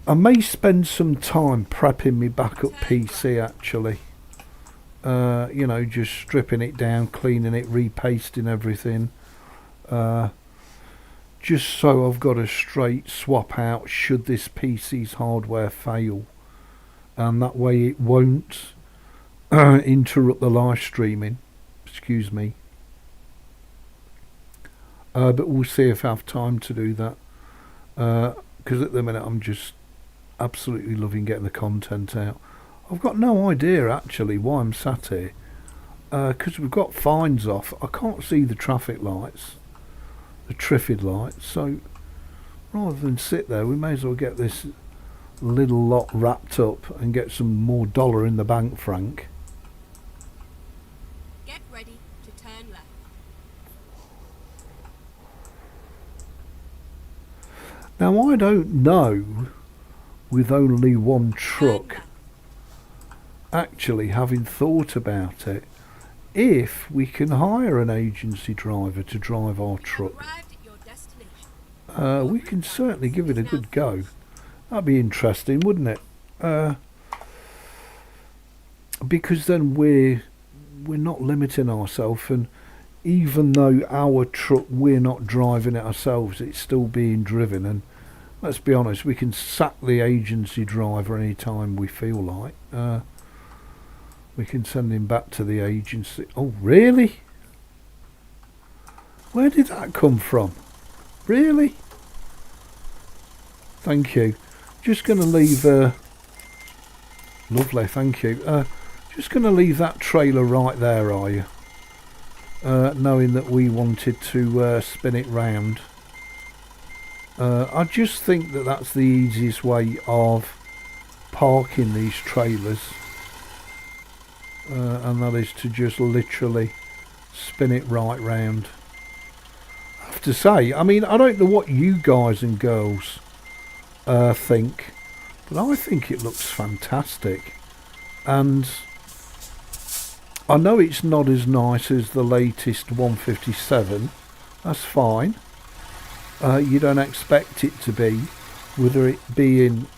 I may spend some time prepping my backup PC actually. You know, just stripping it down, cleaning it, repasting everything. Just so I've got a straight swap out should this PC's hardware fail. And that way it won't interrupt the live streaming. Excuse me. But we'll see if I have time to do that. Because at the minute I'm just absolutely loving getting the content out. I've got no idea actually why I'm sat here. Because we've got fines off. I can't see the traffic lights. The Triffid lights. So rather than sit there, we may as well get this little lot wrapped up and get some more dollar in the bank, Frank. Get ready to turn left. Now I don't know, with only one truck, actually having thought about it, if we can hire an agency driver to drive our truck. Arrived at your destination. We can certainly give it a good go. That'd be interesting, wouldn't it? Because then we're not limiting ourselves, and even though our truck, we're not driving it ourselves, it's still being driven. And let's be honest, we can sack the agency driver any time we feel like. We can send him back to the agency. Oh really? Where did that come from? Really? Thank you. Just going to leave lovely, thank you. Just going to leave that trailer right there, are you? Knowing that we wanted to spin it round. I just think that that's the easiest way of parking these trailers. And that is to just literally spin it right round. I have to say, I mean, I don't know what you guys and girls think, but I think it looks fantastic. And I know it's not as nice as the latest 157. That's fine. You don't expect it to be, whether it being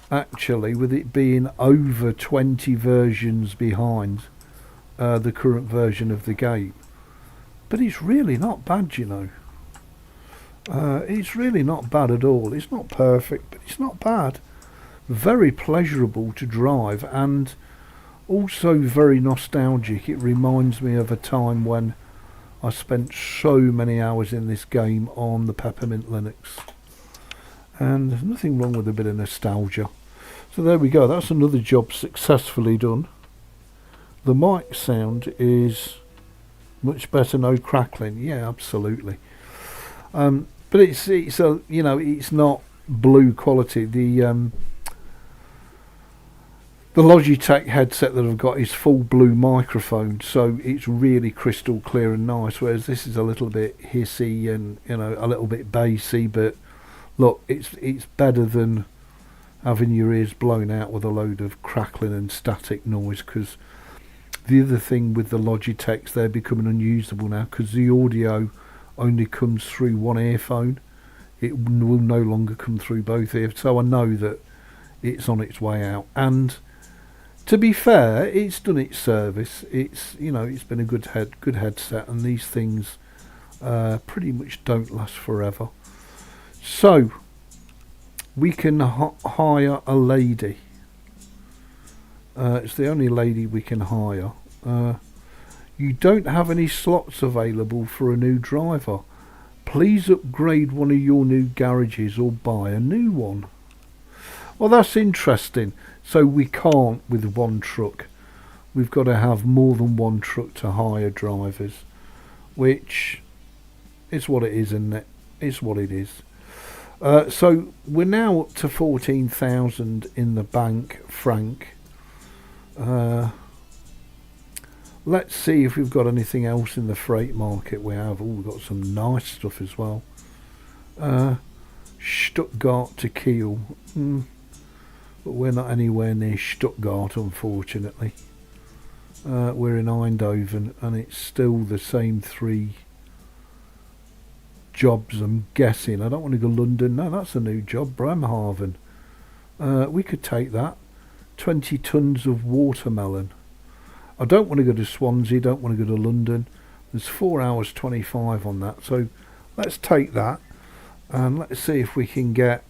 actually with it being over 20 versions behind the current version of the game. But it's really not bad, you know. It's really not bad at all. It's not perfect, but it's not bad. Very pleasurable to drive, and also very nostalgic. It reminds me of a time when I spent so many hours in this game on the Peppermint Linux. And there's nothing wrong with a bit of nostalgia. So there we go, that's another job successfully done. The mic sound is much better, no crackling. Yeah, absolutely. But it's a, you know, it's not blue quality. The Logitech headset that I've got is full blue microphone, so it's really crystal clear and nice, whereas this is a little bit hissy and, you know, a little bit bassy. But look, it's better than having your ears blown out with a load of crackling and static noise. Because the other thing with the Logitechs, they're becoming unusable now because the audio only comes through one earphone. It will no longer come through both earphones, so I know that it's on its way out. And to be fair, it's done its service. It's, you know, it's been a good headset, and these things pretty much don't last forever. So we can hire a lady. It's the only lady we can hire. You don't have any slots available for a new driver. Please upgrade one of your new garages or buy a new one. Well, that's interesting. So we can't with one truck. We've got to have more than one truck to hire drivers, which is what it is, isn't it? It's what it is. So we're now up to 14,000 in the bank, franc. Let's see if we've got anything else in the freight market. We have. Oh, we've got some nice stuff as well. Stuttgart to Kiel. But we're not anywhere near Stuttgart, unfortunately. We're in Eindhoven, and it's still the same 3 jobs, I'm guessing. I don't want to go London. No, that's a new job. Bremerhaven. We could take that. 20 tons of watermelon. I don't want to go to Swansea, don't want to go to London. There's 4 hours 25 on that, so let's take that and let's see if we can get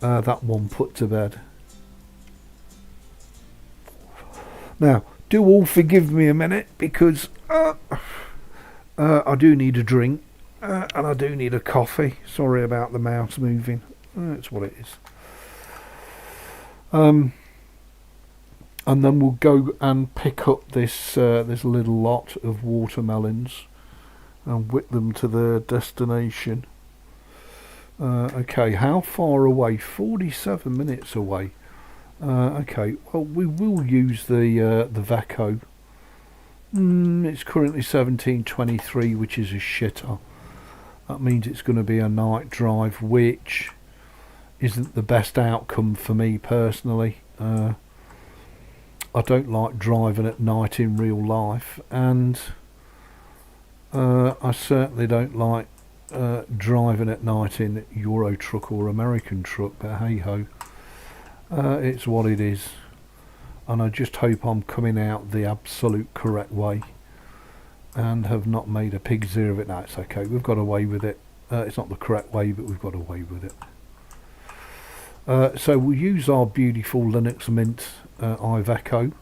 that one put to bed. Now, do all forgive me a minute, because I do need a drink and I do need a coffee. Sorry about the mouse moving. It's what it is. And then we'll go and pick up this this little lot of watermelons and whip them to their destination. Okay, how far away? 47 minutes away. Okay, well, we will use the Iveco. It's currently 17:23, which is a shitter. That means it's going to be a night drive, which isn't the best outcome for me personally. I don't like driving at night in real life, and I certainly don't like driving at night in Euro truck or American truck, but hey ho, it's what it is, and I just hope I'm coming out the absolute correct way and have not made a pig's ear of it. No, it's okay, we've got away with it. It's not the correct way, but we've got away with it. So we'll use our beautiful Linux Mint Iveco,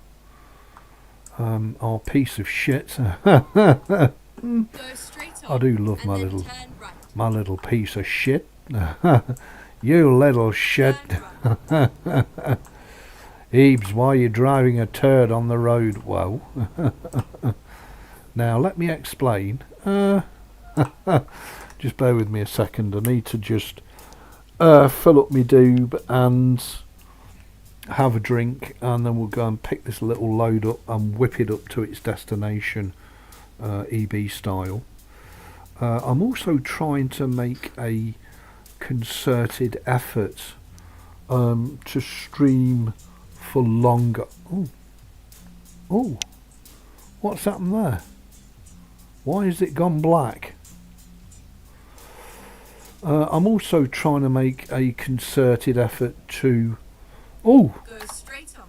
our piece of shit. Go straight on, I do love and my then little turn right. my little piece of shit. You little shit. Turn right. Ebeez, why are you driving a turd on the road? Whoa. Now let me explain. Just bear with me a second. I need to just fill up my doob and have a drink, and then we'll go and pick this little load up and whip it up to its destination, Ebeez style. I'm also trying to make a concerted effort to stream for longer. Oh, what's happened there? Why has it gone black? I'm also trying to make a concerted effort to... Go straight on.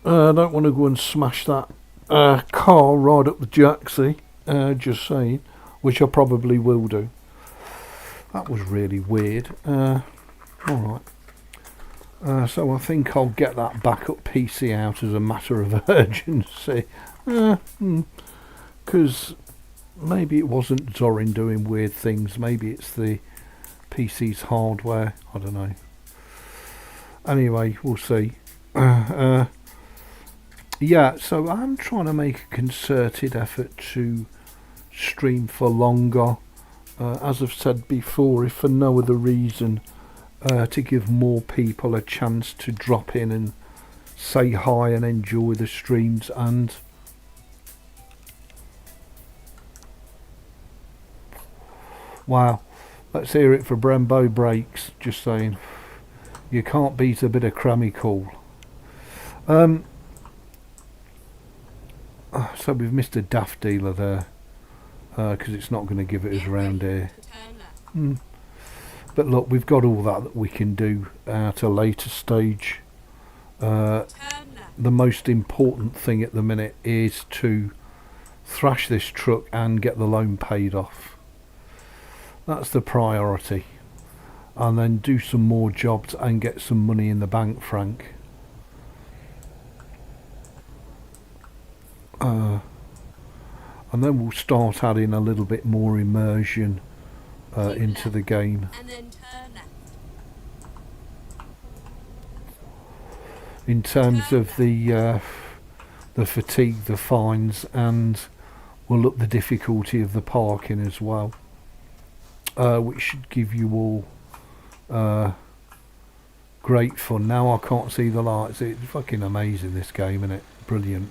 I don't want to go and smash that car right up the jacksie, just saying, which I probably will do. That was really weird. Alright. So I think I'll get that backup PC out as a matter of urgency. Because maybe it wasn't Zorin doing weird things. Maybe it's the PC's hardware. I don't know. Anyway, we'll see. Yeah, so I'm trying to make a concerted effort to stream for longer. As I've said before, if for no other reason, to give more people a chance to drop in and say hi and enjoy the streams. And wow, let's hear it for Brembo Brakes. Just saying, you can't beat a bit of crammy cool. So we've missed a daft dealer there, because it's not going to give it us round here. But look, we've got all that we can do at a later stage. The most important thing at the minute is to thrash this truck and get the loan paid off. That's the priority. and then do some more jobs and get some money in the bank, Frank. And then we'll start adding a little bit more immersion into the game. And then turn left. In terms of the fatigue, the fines, and we'll up the difficulty of the parking as well, which should give you all great fun. Now I can't see the lights. It's fucking amazing, this game, isn't it? Brilliant.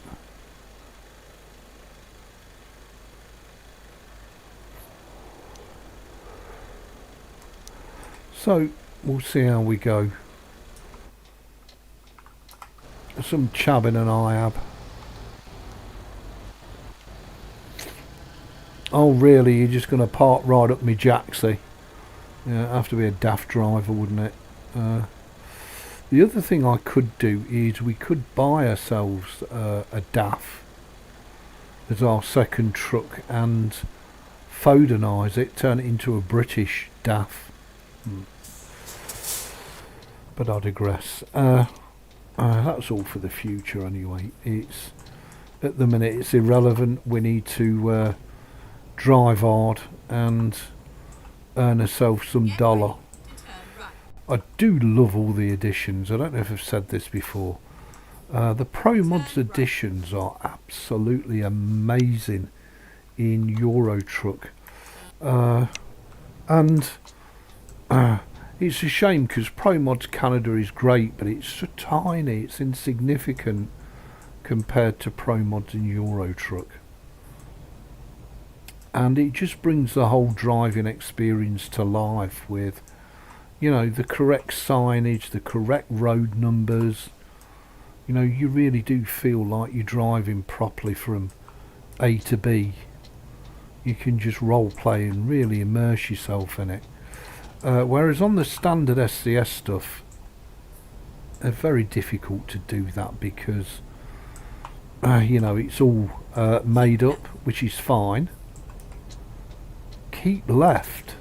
So we'll see how we go. Some chabbing and I have. Oh really, you're just going to park right up me jacksy? Yeah, it'd have to be a daft driver, wouldn't it? The other thing I could do is we could buy ourselves a DAF as our second truck and Fodenise it, turn it into a British DAF. But I digress. That's all for the future anyway. It's at the minute it's irrelevant. We need to drive hard and earn ourselves some dollar. I do love all the additions. I don't know if I've said this before. The Pro Mods additions are absolutely amazing in Euro Truck. And it's a shame because Pro Mods Canada is great, but it's so tiny, it's insignificant compared to Pro Mods in Euro Truck. And it just brings the whole driving experience to life with, you know, the correct signage, the correct road numbers. You know, you really do feel like you're driving properly from A to B. You can just role play and really immerse yourself in it. Whereas on the standard SCS stuff, they're very difficult to do that because, you know, it's all made up, which is fine. Keep left.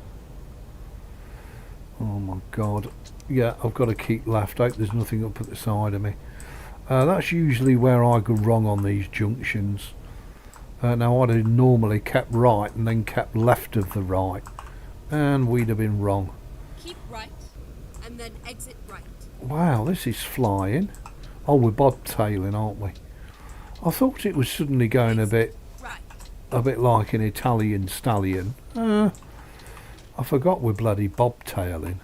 Oh my god. Yeah, I've got to keep left. I hope there's nothing up at the side of me. That's usually where I go wrong on these junctions. Now I'd have normally kept right and then kept left of the right, and we'd have been wrong. Keep right and then exit right. Wow, this is flying. Oh, we're bobtailing, aren't we? I thought it was suddenly going a bit like an Italian stallion. I forgot we're bloody bobtailing.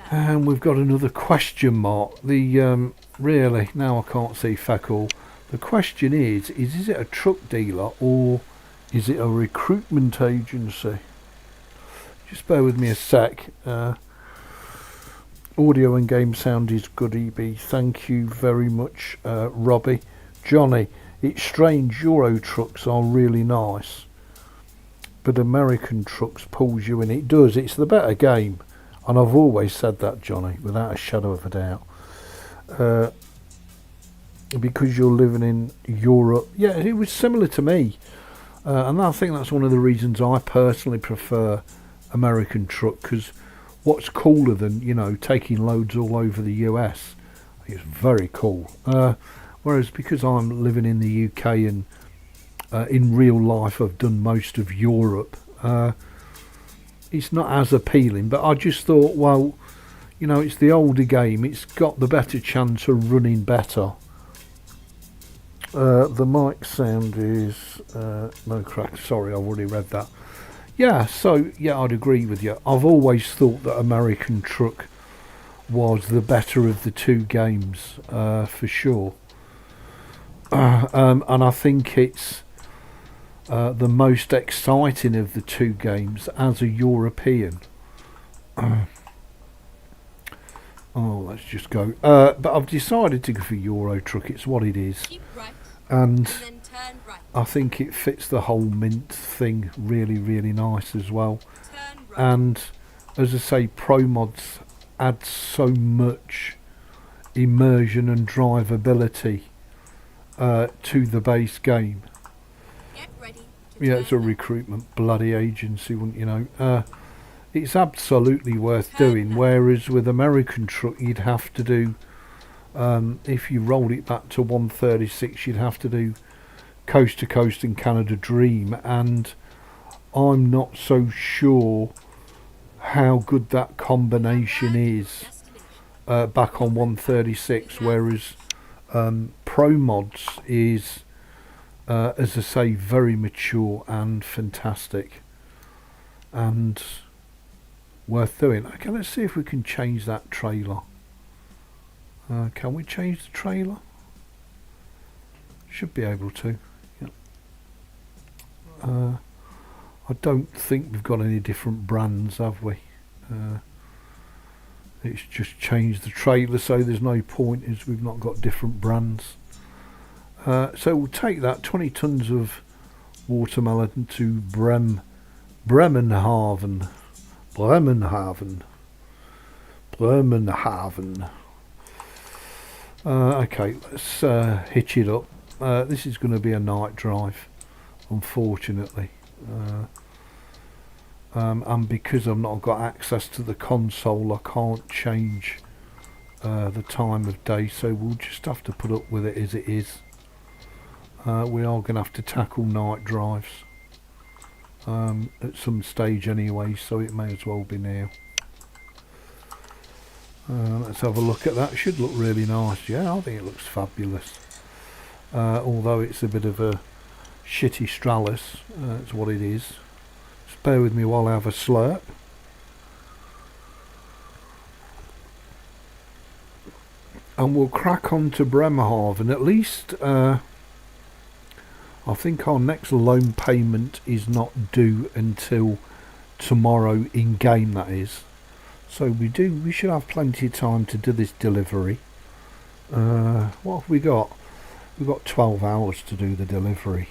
And we've got another question mark. The really, now I can't see feck all. The question is it a truck dealer or is it a recruitment agency? Just bear with me a sec. Audio and game sound is good, Ebeez. Thank you very much, Robbie. Johnny, it's strange, Euro trucks are really nice, but American trucks pulls you in. It does, it's the better game. And I've always said that, Johnny, without a shadow of a doubt. Because you're living in Europe. Yeah, it was similar to me. And I think that's one of the reasons I personally prefer American truck. Because what's cooler than, you know, taking loads all over the US? It's very cool. Whereas because I'm living in the UK and in real life I've done most of Europe, it's not as appealing. But I just thought, well, you know, it's the older game, it's got the better chance of running better. The mic sound is no crack. Sorry, I've already read that. Yeah, so yeah, I'd agree with you. I've always thought that American Truck was the better of the two games, for sure. And I think it's the most exciting of the two games as a European. Oh, let's just go. But I've decided to go for Euro Truck. It's what it is. Keep right And then turn right. I think it fits the whole mint thing really, really nice as well. Turn right. And as I say, Pro Mods add so much immersion and drivability to the base game. Get ready to Yeah, it's a recruitment bloody agency, wouldn't you know? It's absolutely worth doing, whereas with American Truck you'd have to do, if you rolled it back to 136, you'd have to do Coast to Coast and Canada Dream, and I'm not so sure how good that combination is back on 136, whereas Pro Mods is, as I say, very mature and fantastic and worth doing. Okay, let's see if we can change that trailer. Can we change the trailer? Should be able to. Yep. I don't think we've got any different brands, have we? It's just changed the trailer, so there's no point as we've not got different brands. So we'll take that 20 tons of watermelon to Bremenhaven. Okay, let's hitch it up. This is going to be a night drive, unfortunately. And because I've not got access to the console, I can't change the time of day, so we'll just have to put up with it as it is. We are going to have to tackle night drives at some stage anyway, so it may as well be now. Let's have a look at that. It should look really nice. Yeah, I think it looks fabulous. Although it's a bit of a shitty Stralis, that's what it is. Just bear with me while I have a slurp. And we'll crack on to Bremerhaven. At least I think our next loan payment is not due until tomorrow in game, that is. So we should have plenty of time to do this delivery. What have we got? We've got 12 hours to do the delivery.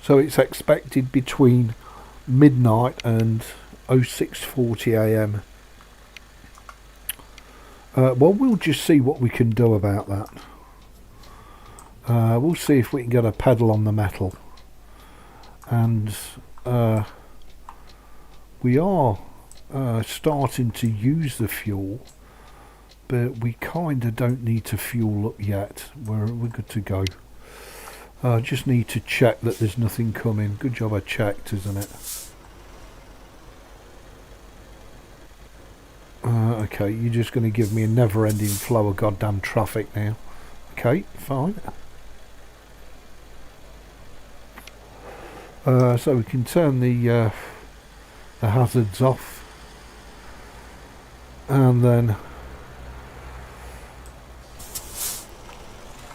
So it's expected between midnight and 06:40 AM. Well, we'll just see what we can do about that. We'll see if we can get a pedal on the metal. And we are starting to use the fuel, but we kind of don't need to fuel up yet. We're good to go. Just need to check that there's nothing coming. Good job I checked, isn't it? Okay, you're just going to give me a never-ending flow of goddamn traffic now. Okay, fine. So we can turn the hazards off, and then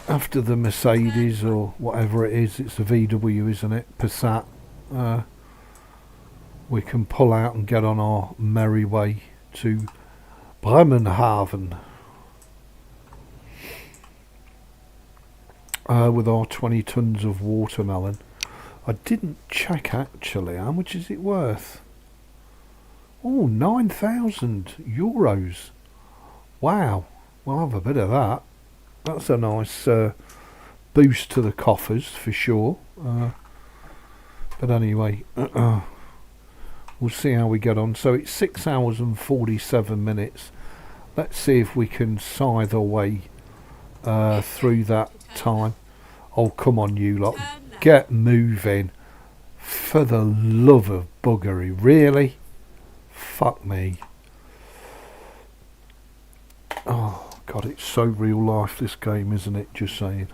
after the Mercedes or whatever it is, it's a VW, isn't it? Passat. We can pull out and get on our merry way to Bremenhaven with our 20 tons of watermelon. I didn't check actually, how much is it worth? Oh, 9,000 euros. Wow, we'll have a bit of that. That's a nice boost to the coffers for sure. But anyway, we'll see how we get on. So it's 6 hours and 47 minutes. Let's see if we can scythe our way through that time. Oh, come on, you lot. Get moving. For the love of buggery. Really? Fuck me. Oh, God, it's so real life, this game, isn't it? Just saying.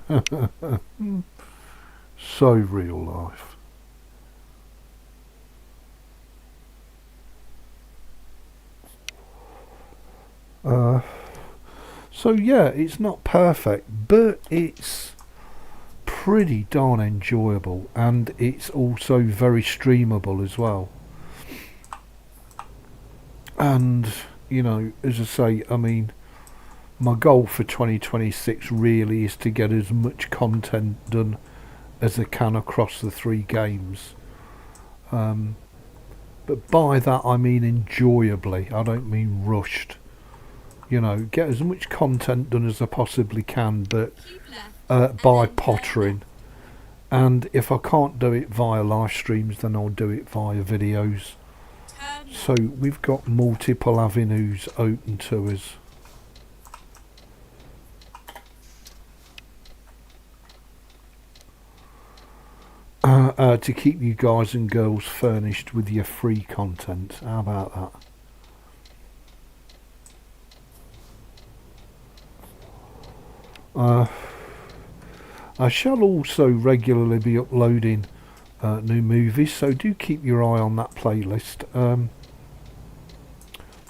So real life. So yeah, it's not perfect, but it's pretty darn enjoyable, and it's also very streamable as well. And you know, as I say, I mean, my goal for 2026 really is to get as much content done as I can across the 3 games. But by that I mean enjoyably, I don't mean rushed. You know, get as much content done as I possibly can, but by pottering. And if I can't do it via live streams, then I'll do it via videos. So we've got multiple avenues open to us. To keep you guys and girls furnished with your free content. How about that? I shall also regularly be uploading new movies, so do keep your eye on that playlist.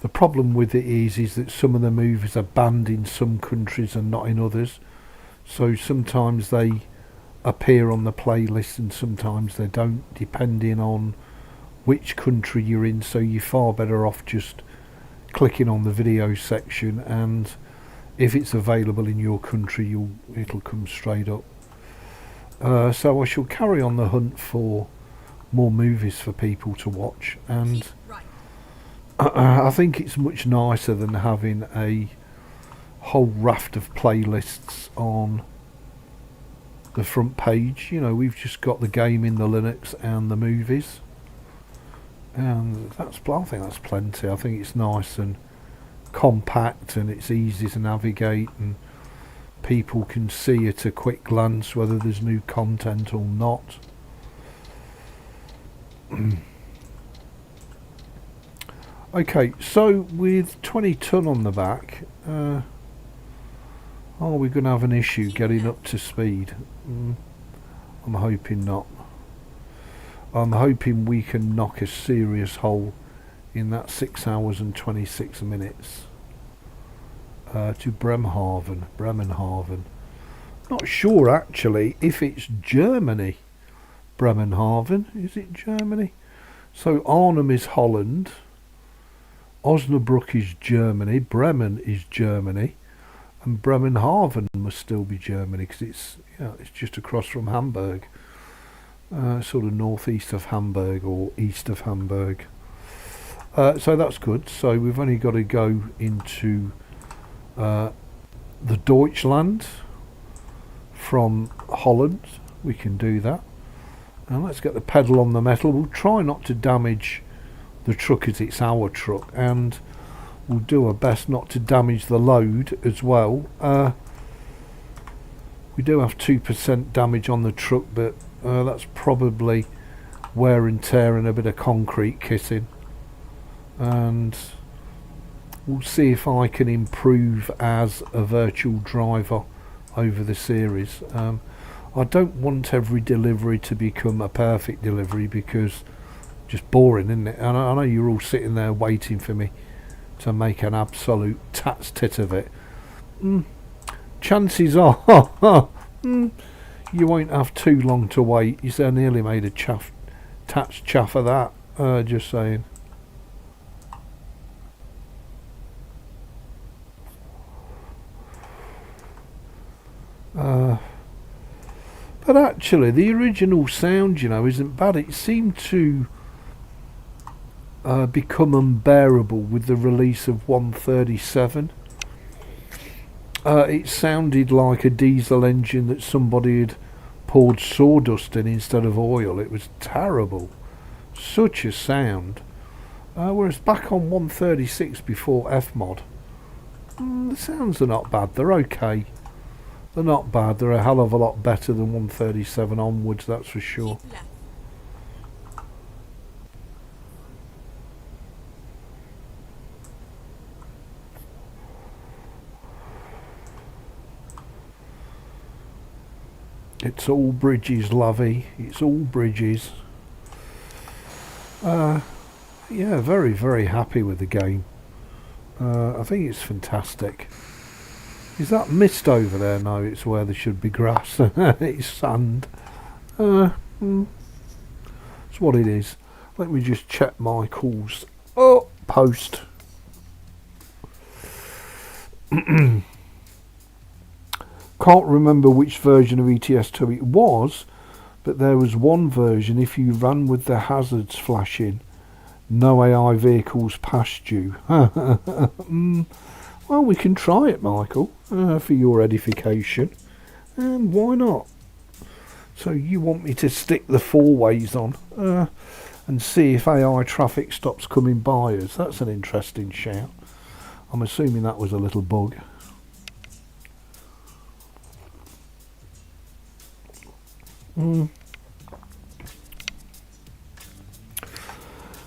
The problem with it is that some of the movies are banned in some countries and not in others, so sometimes they appear on the playlist and sometimes they don't, depending on which country you're in. So you're far better off just clicking on the video section, and if it's available in your country, it'll come straight up. So I shall carry on the hunt for more movies for people to watch, and I think it's much nicer than having a whole raft of playlists on the front page. You know, we've just got the gaming, the Linux and the movies, and I think that's plenty. I think it's nice and compact, and it's easy to navigate, and people can see at a quick glance whether there's new content or not. Okay, so with 20 ton on the back, are we going to have an issue getting up to speed? I'm hoping not. I'm hoping we can knock a serious hole in that 6 hours and 26 minutes to Bremenhaven. Not sure actually if it's Germany. Bremenhaven, is it Germany? So Arnhem is Holland, Osnabrück is Germany, Bremen is Germany, and Bremenhaven must still be Germany because it's just across from Hamburg, sort of northeast of Hamburg or east of Hamburg. So that's good. So we've only got to go into the Deutschland from Holland. We can do that. And let's get the pedal on the metal. We'll try not to damage the truck as it's our truck, and we'll do our best not to damage the load as well. We do have 2% damage on the truck, but that's probably wear and tear and a bit of concrete kitting, and we'll see if I can improve as a virtual driver over the series. I don't want every delivery to become a perfect delivery because just boring, isn't it? And I know you're all sitting there waiting for me to make an absolute tat's tit of it. Chances are you won't have too long to wait. You so nearly made a tat's chaff of that, just saying. But actually the original sound, isn't bad. It seemed to become unbearable with the release of 137. It sounded like a diesel engine that somebody had poured sawdust in instead of oil. It was terrible. Such a sound. Whereas back on 136 before Fmod, the sounds are not bad. They're okay. They're not bad. They're a hell of a lot better than 137 onwards, that's for sure. It's all bridges, lovey. It's all bridges. Yeah, very, very happy with the game. I think it's fantastic. Is that mist over there? No, it's where there should be grass. It's sand. It's what it is. Let me just check Michael's post. Can't remember which version of ETS2 it was, but there was one version, if you ran with the hazards flashing, no AI vehicles past you. Well, we can try it, Michael, for your edification. And why not? So you want me to stick the four ways on and see if AI traffic stops coming by us. That's an interesting shout. I'm assuming that was a little bug.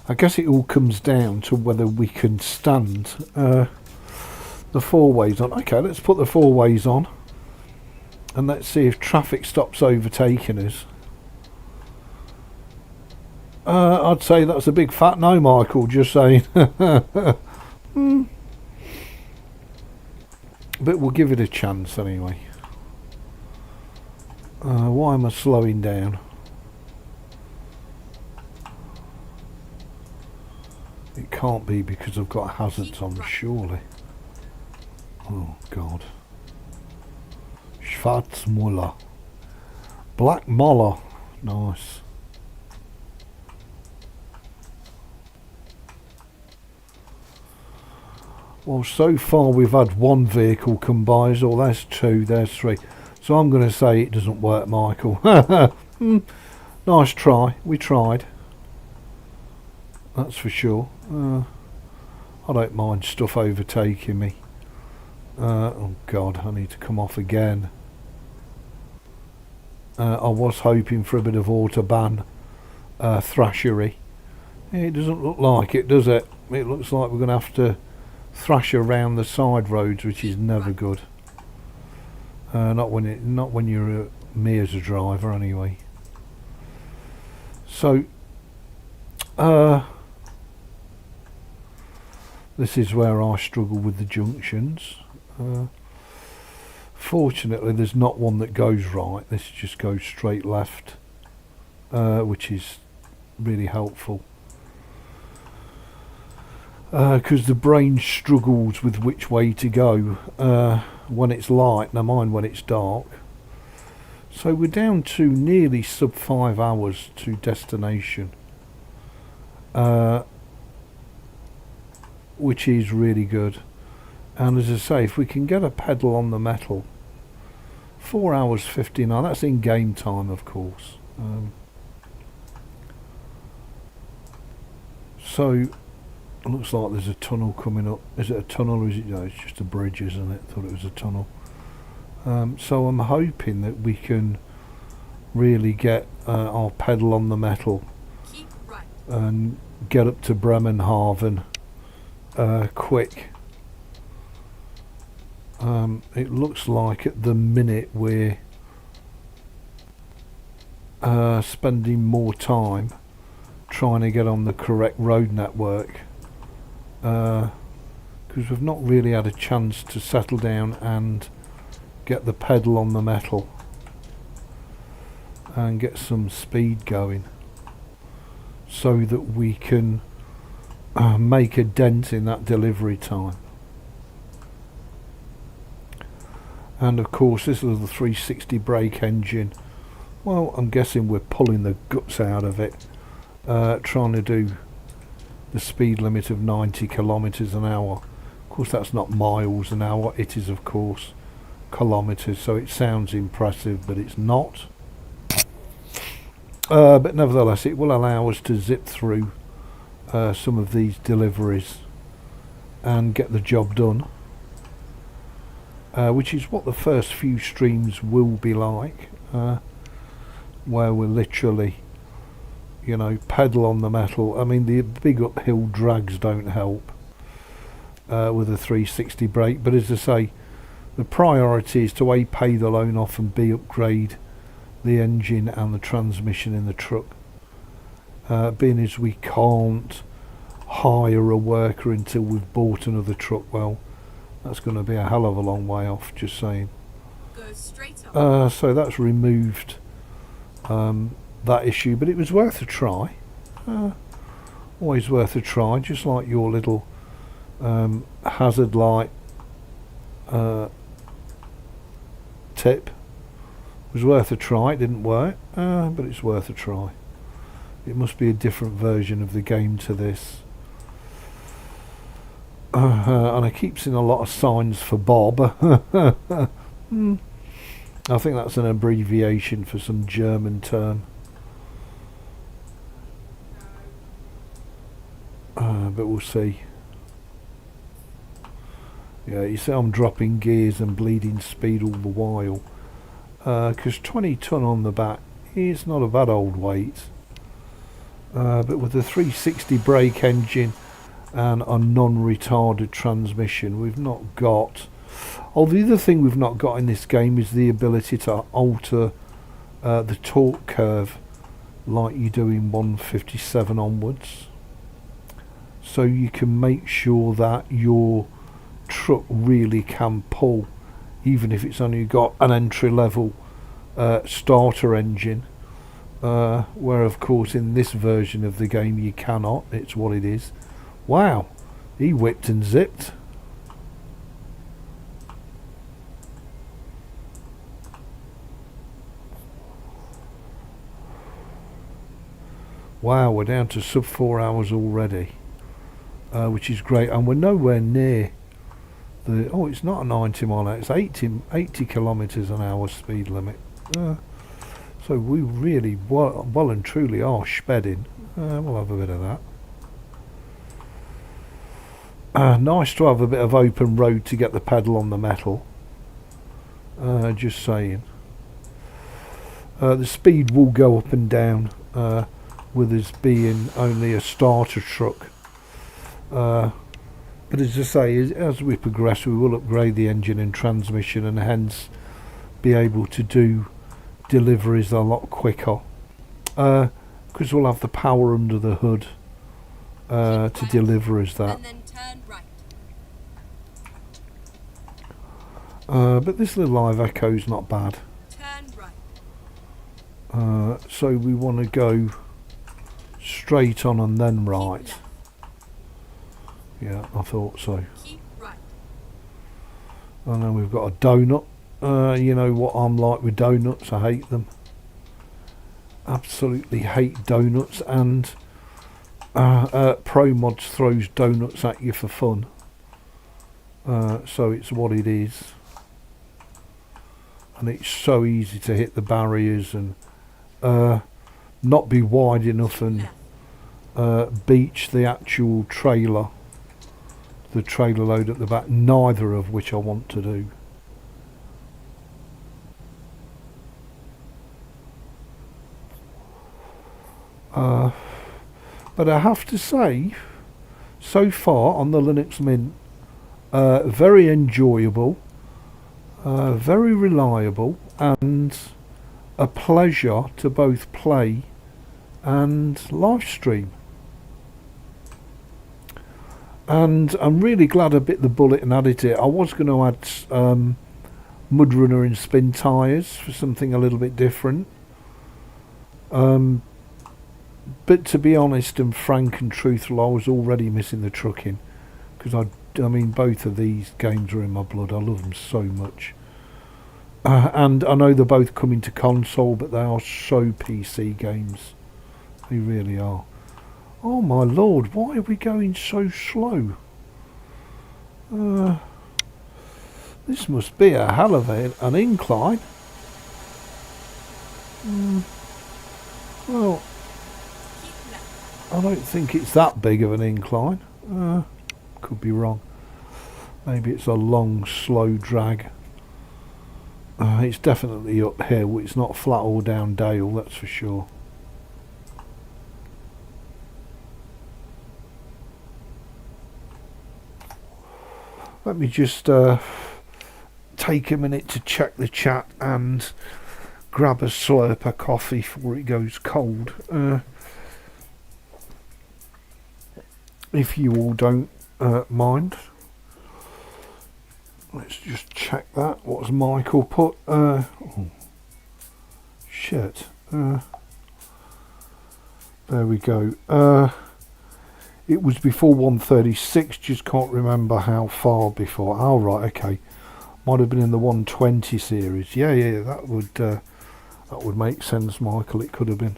I guess it all comes down to whether we can stand the four ways on. Okay, let's put the four ways on and let's see if traffic stops overtaking us. I'd say that's a big fat no, Michael, just saying. But we'll give it a chance anyway. Why am I slowing down? It can't be because I've got hazards on, surely. Oh God. Schwarzmuller. Black Moller. Nice. Well, so far we've had one vehicle come by us. Oh, there's two, there's three. So I'm going to say it doesn't work, Michael. Nice try. We tried. That's for sure. I don't mind stuff overtaking me. Oh God, I need to come off again. I was hoping for a bit of autobahn thrashery. It doesn't look like it, does it? It looks like we're going to have to thrash around the side roads, which is never good. Not when you're me as a driver, anyway. So, this is where I struggle with the junctions. Fortunately, there's not one that goes right. This just goes straight left, which is really helpful. Because the brain struggles with which way to go when it's light, never mind when it's dark. So we're down to nearly sub 5 hours to destination, which is really good. And as I say, if we can get a pedal on the metal, 4 hours 59, that's in game time, of course. So it looks like there's a tunnel coming up. Is it a tunnel or is it? No, it's just a bridge, isn't it? Thought it was a tunnel. So I'm hoping that we can really get our pedal on the metal and get up to Bremenhaven quick. It looks like at the minute we're spending more time trying to get on the correct road network, because we've not really had a chance to settle down and get the pedal on the metal and get some speed going so that we can make a dent in that delivery time. And of course this is the 360 brake engine. Well, I'm guessing we're pulling the guts out of it, trying to do the speed limit of 90 kilometers an hour. Of course that's not miles an hour, it is of course kilometers, so it sounds impressive but it's not. But nevertheless it will allow us to zip through some of these deliveries and get the job done. Which is what the first few streams will be like, where we're literally, you know, pedal on the metal. I mean, the big uphill drags don't help with a 360 brake, but as I say, the priority is to A, pay the loan off, and B, upgrade the engine and the transmission in the truck. Being as we can't hire a worker until we've bought another truck, well, that's going to be a hell of a long way off, just saying. Go straight up. So that's removed that issue, but it was worth a try. Always worth a try, just like your little hazard light tip. It was worth a try. It didn't work, but it's worth a try. It must be a different version of the game to this. And I keep seeing a lot of signs for Bob. I think that's an abbreviation for some German term. But we'll see. Yeah, you see I'm dropping gears and bleeding speed all the while. Because 20 tonne on the back is not a bad old weight. But with a 360 brake engine and a non-retarded transmission, we've not got... Oh, the other thing we've not got in this game is the ability to alter the torque curve like you do in 157 onwards. So you can make sure that your truck really can pull, even if it's only got an entry level starter engine, where of course in this version of the game you cannot. It's what it is. Wow, he whipped and zipped. Wow, we're down to sub 4 hours already, which is great, and we're nowhere near the... Oh, it's not a 90 mile an hour, it's 80 kilometres an hour speed limit. So we really well and truly are spedding. We'll have a bit of that. Nice to have a bit of open road to get the pedal on the metal. Just saying. The speed will go up and down with us being only a starter truck. But as I say, as we progress we will upgrade the engine and transmission, and hence be able to do deliveries a lot quicker, because we'll have the power under the hood to deliver us that. And then turn right. But this little Iveco's not bad. Turn right. So we want to go straight on and then right. Keep left. Yeah, I thought so. Keep right. And then we've got a donut. You know what I'm like with donuts, I hate them. Absolutely hate donuts, and Pro Mods throws donuts at you for fun. So it's what it is. And it's so easy to hit the barriers and not be wide enough and beach the actual trailer, the trailer load at the back, neither of which I want to do. But I have to say, so far on the Linux Mint, very enjoyable, very reliable, and a pleasure to both play and live stream. And I'm really glad I bit the bullet and added it. I was going to add Mudrunner and spin tyres for something a little bit different. But to be honest and frank and truthful, I was already missing the trucking, because I mean both of these games are in my blood. I love them so much, and I know they're both coming to console, but they are so PC games. They really are. Oh my lord, why are we going so slow? This must be a hell of an incline. Well, I don't think it's that big of an incline. Could be wrong. Maybe it's a long, slow drag. It's definitely uphill. It's not flat or down dale, that's for sure. Let me just take a minute to check the chat and grab a slurp of coffee before it goes cold. If you all don't mind. Let's just check that. What's Michael put? Oh, shit. There we go. It was before 136, just can't remember how far before. Oh, right, okay. Might have been in the 120 series. Yeah, that would make sense, Michael. It could have been.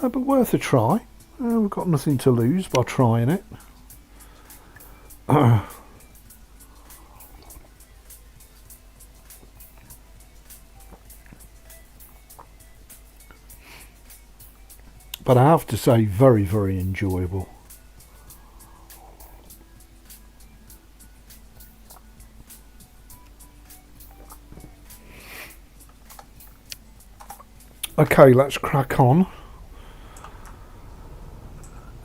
But worth a try. We've got nothing to lose by trying it. but I have to say very, very enjoyable. Okay, let's crack on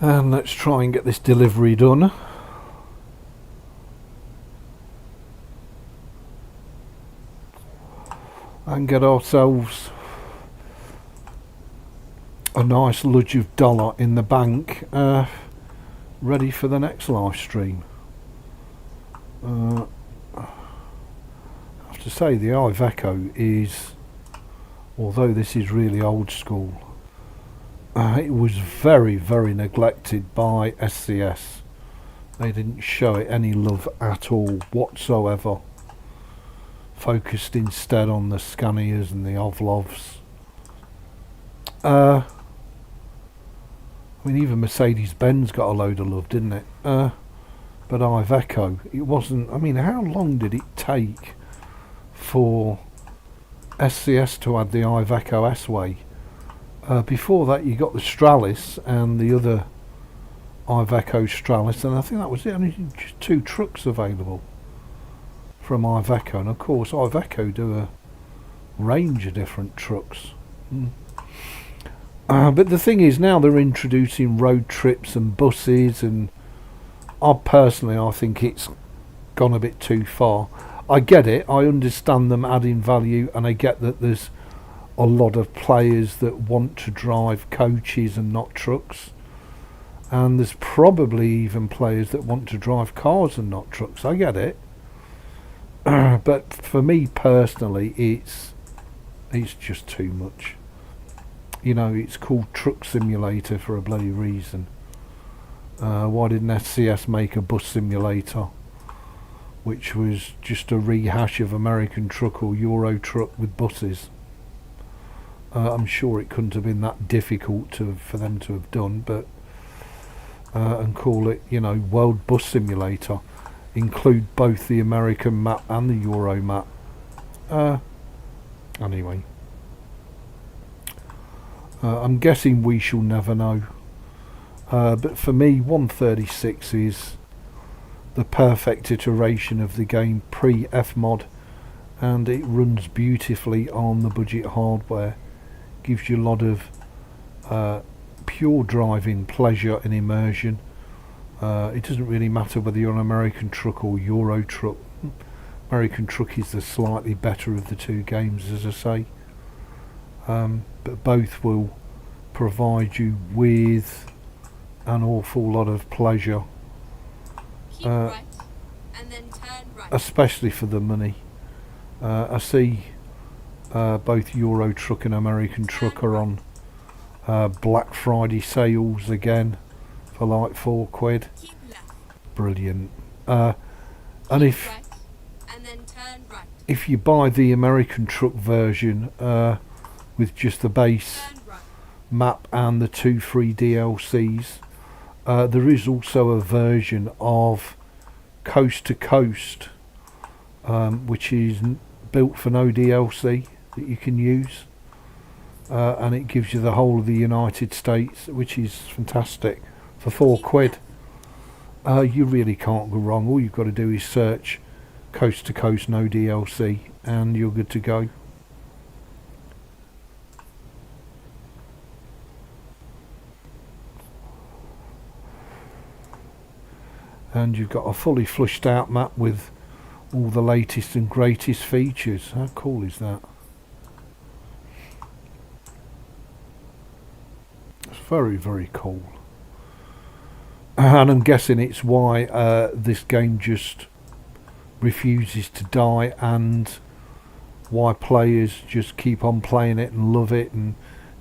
and let's try and get this delivery done. And get ourselves a nice ludge of dollar in the bank, ready for the next live stream. I have to say the Iveco is, although this is really old school, it was very, very neglected by SCS. They didn't show it any love at all whatsoever. Focused instead on the Scanias and the Ovlovs. I mean, even Mercedes-Benz got a load of love, didn't it? But Iveco, it wasn't. I mean, how long did it take for SCS to add the Iveco S-Way? Before that, you got the Stralis and the other Iveco Stralis, and I think that was it. Only just 2 trucks available from Iveco, and of course Iveco do a range of different trucks. But the thing is, now they're introducing road trips and buses, and I think it's gone a bit too far. I get it, I understand them adding value, and I get that there's a lot of players that want to drive coaches and not trucks, and there's probably even players that want to drive cars and not trucks. I get it. But for me personally, it's just too much. You know, it's called Truck Simulator for a bloody reason. Why didn't SCS make a bus simulator, which was just a rehash of American Truck or Euro Truck with buses? I'm sure it couldn't have been that difficult for them to have done, but and call it, you know, World Bus Simulator. Include both the American map and the Euro map. Anyway, I'm guessing we shall never know. But for me, 136 is the perfect iteration of the game pre-Fmod, and it runs beautifully on the budget hardware. Gives you a lot of pure driving pleasure and immersion. It doesn't really matter whether you're an American Truck or Euro Truck. American Truck is the slightly better of the 2 games, as I say. But both will provide you with an awful lot of pleasure. Keep right, and then turn right. Especially for the money. I see both Euro Truck and American Truck are on Black Friday sales again for like £4. Keep left. Brilliant. And if Right, and then turn right. if you buy the American Truck version with just the base Turn right. map and the 2 free DLCs, there is also a version of Coast to Coast, which is built for no DLC that you can use, and it gives you the whole of the United States, which is fantastic, for £4. You really can't go wrong. All you've got to do is search Coast to Coast no DLC and you're good to go. And you've got a fully flushed out map with all the latest and greatest features. How cool is that? It's very, very cool. And I'm guessing it's why this game just refuses to die, and why players just keep on playing it and love it, and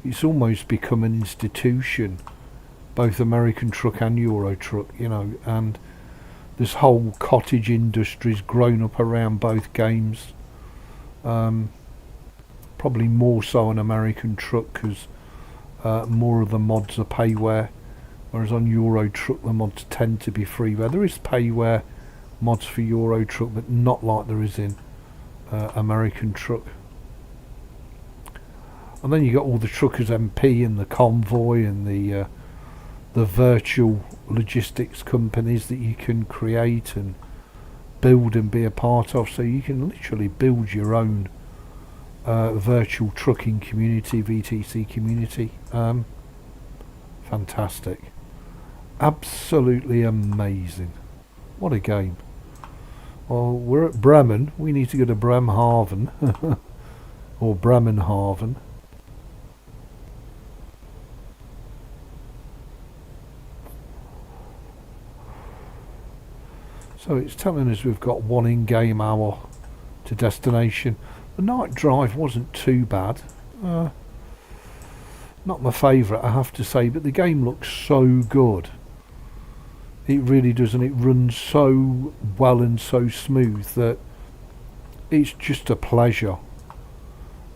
it's almost become an institution, both American Truck and Euro Truck, you know, and this whole cottage industry's grown up around both games. Probably more so on American Truck, because more of the mods are payware, whereas on Euro Truck the mods tend to be freeware. There is payware mods for Euro Truck, but not like there is in American Truck. And then you got all the truckers MP and the convoy and the virtual logistics companies that you can create and build and be a part of. So you can literally build your own virtual trucking community, VTC community. Fantastic. Absolutely amazing. What a game. Well, we're at Bremen. We need to go to Bremerhaven or Bremenhaven. So it's telling us we've got 1 in-game hour to destination. The night drive wasn't too bad. Not my favourite, I have to say, but the game looks so good. It really does, and it runs so well and so smooth that it's just a pleasure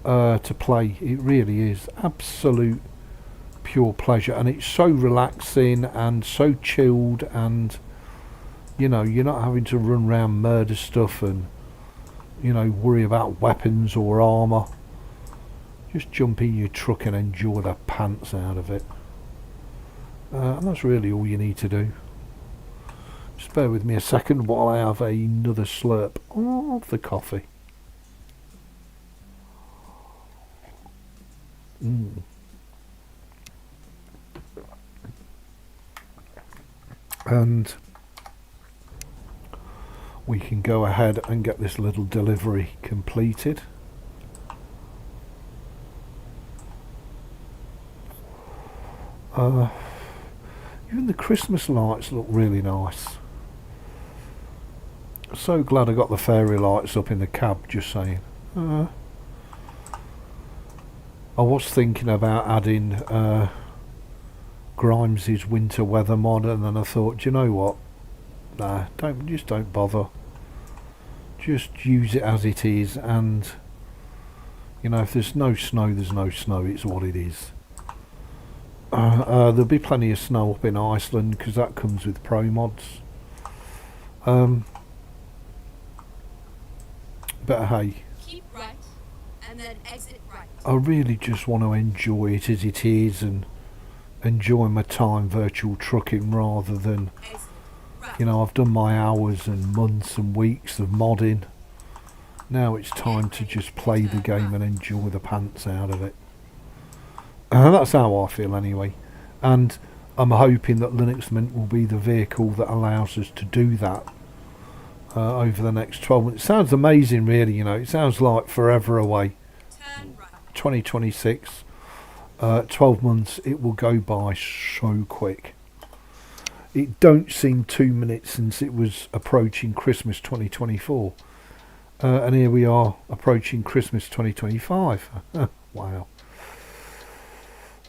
to play. It really is. Absolute pure pleasure, and it's so relaxing and so chilled, and you know, you're not having to run around murder stuff and, you know, worry about weapons or armour. Just jump in your truck and enjoy the pants out of it. And that's really all you need to do. Just bear with me a second while I have another slurp of the coffee. And we can go ahead and get this little delivery completed. Even the Christmas lights look really nice. So glad I got the fairy lights up in the cab, just saying. I was thinking about adding Grimes's winter weather mod, and then I thought, do you know what? Nah, don't bother. Just use it as it is, and you know, if there's no snow, there's no snow. It's what it is. There'll be plenty of snow up in Iceland because that comes with pro mods. But hey, Keep right, and then exit right. I really just want to enjoy it as it is and enjoy my time virtual trucking rather than, Exit right. you know, I've done my hours and months and weeks of modding. Now it's time to just play the game and enjoy the pants out of it. That's how I feel anyway. And I'm hoping that Linux Mint will be the vehicle that allows us to do that over the next 12 months. It sounds amazing, really, you know. It sounds like forever away. Turn right. 2026. 12 months, it will go by so quick. It don't seem 2 minutes since it was approaching Christmas 2024. And here we are approaching Christmas 2025. Wow.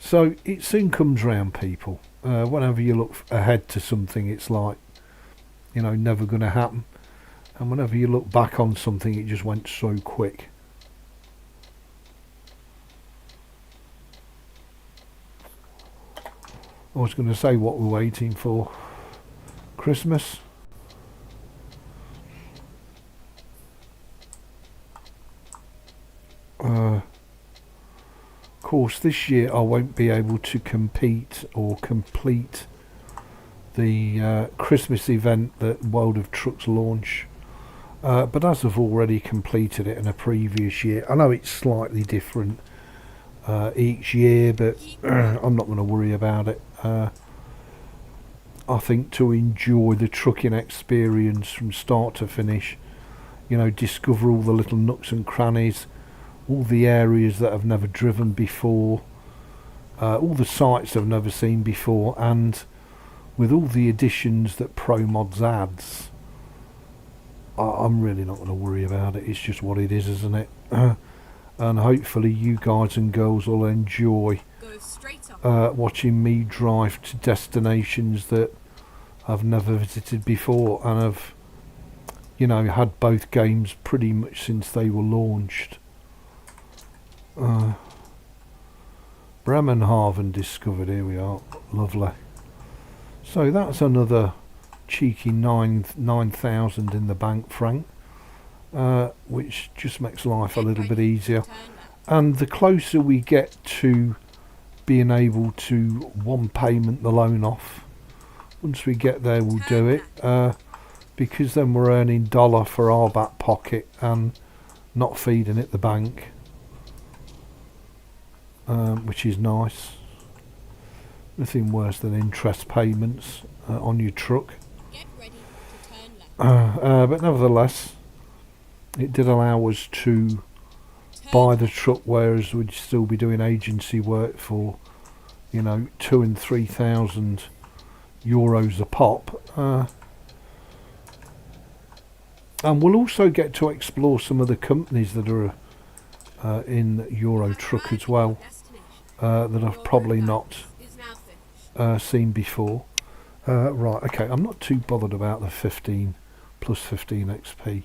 So it soon comes round, people. Whenever you look ahead to something, it's like, you know, never going to happen. And whenever you look back on something, it just went so quick. I was going to say what we're waiting for. Christmas. Of course, this year I won't be able to compete or complete the Christmas event that World of Trucks launch. But as I've already completed it in a previous year, I know it's slightly different each year, but I'm not going to worry about it. I think to enjoy the trucking experience from start to finish, you know, discover all the little nooks and crannies, all the areas that I've never driven before, all the sites I've never seen before, and with all the additions that ProMods adds, I'm really not going to worry about it. It's just what it is, isn't it? And hopefully you guys and girls will enjoy Go straight up. watching me drive to destinations that I've never visited before, and I've, you know, had both games pretty much since they were launched. Bremenhaven discovered, here we are, lovely. So that's another cheeky 9,000 in the bank, Frank, which just makes life a little bit easier. Turn left. and the closer we get to being able to one payment the loan off, once we get there we'll do it, because then we're earning dollar for our back pocket and not feeding it the bank, which is nice. Nothing worse than interest payments on your truck. Get ready to turn left. But nevertheless, it did allow us to buy the truck, whereas we'd still be doing agency work for, you know, 2,000 and 3,000 euros a pop. And we'll also get to explore some of the companies that are in Euro Truck as well, that I've probably not seen before. Right, okay, I'm not too bothered about the 15 plus 15 XP.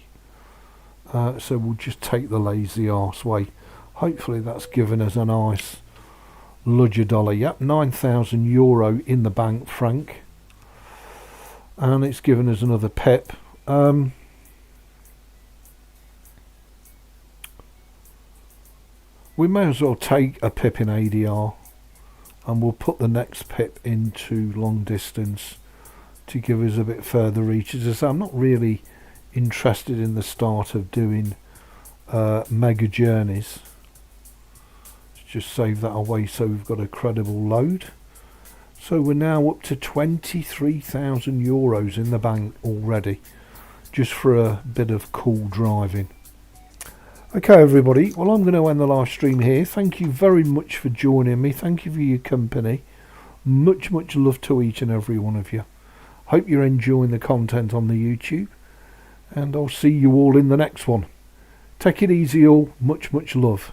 So we'll just take the lazy arse way. Hopefully that's given us a nice ludger dollar. Yep, 9,000 euro in the bank, franc. And it's given us another pip. We may as well take a pip in ADR, and we'll put the next pip into long distance to give us a bit further reach. As I say, I'm not really interested in the start of doing mega journeys. Let's just save that away so we've got a credible load. So we're now up to 23,000 euros in the bank already, just for a bit of cool driving. Okay everybody, well I'm going to end the live stream here. Thank you very much for joining me. Thank you for your company. Much love to each and every one of you. Hope you're enjoying the content on the YouTube, and I'll see you all in the next one. Take it easy all. Much love.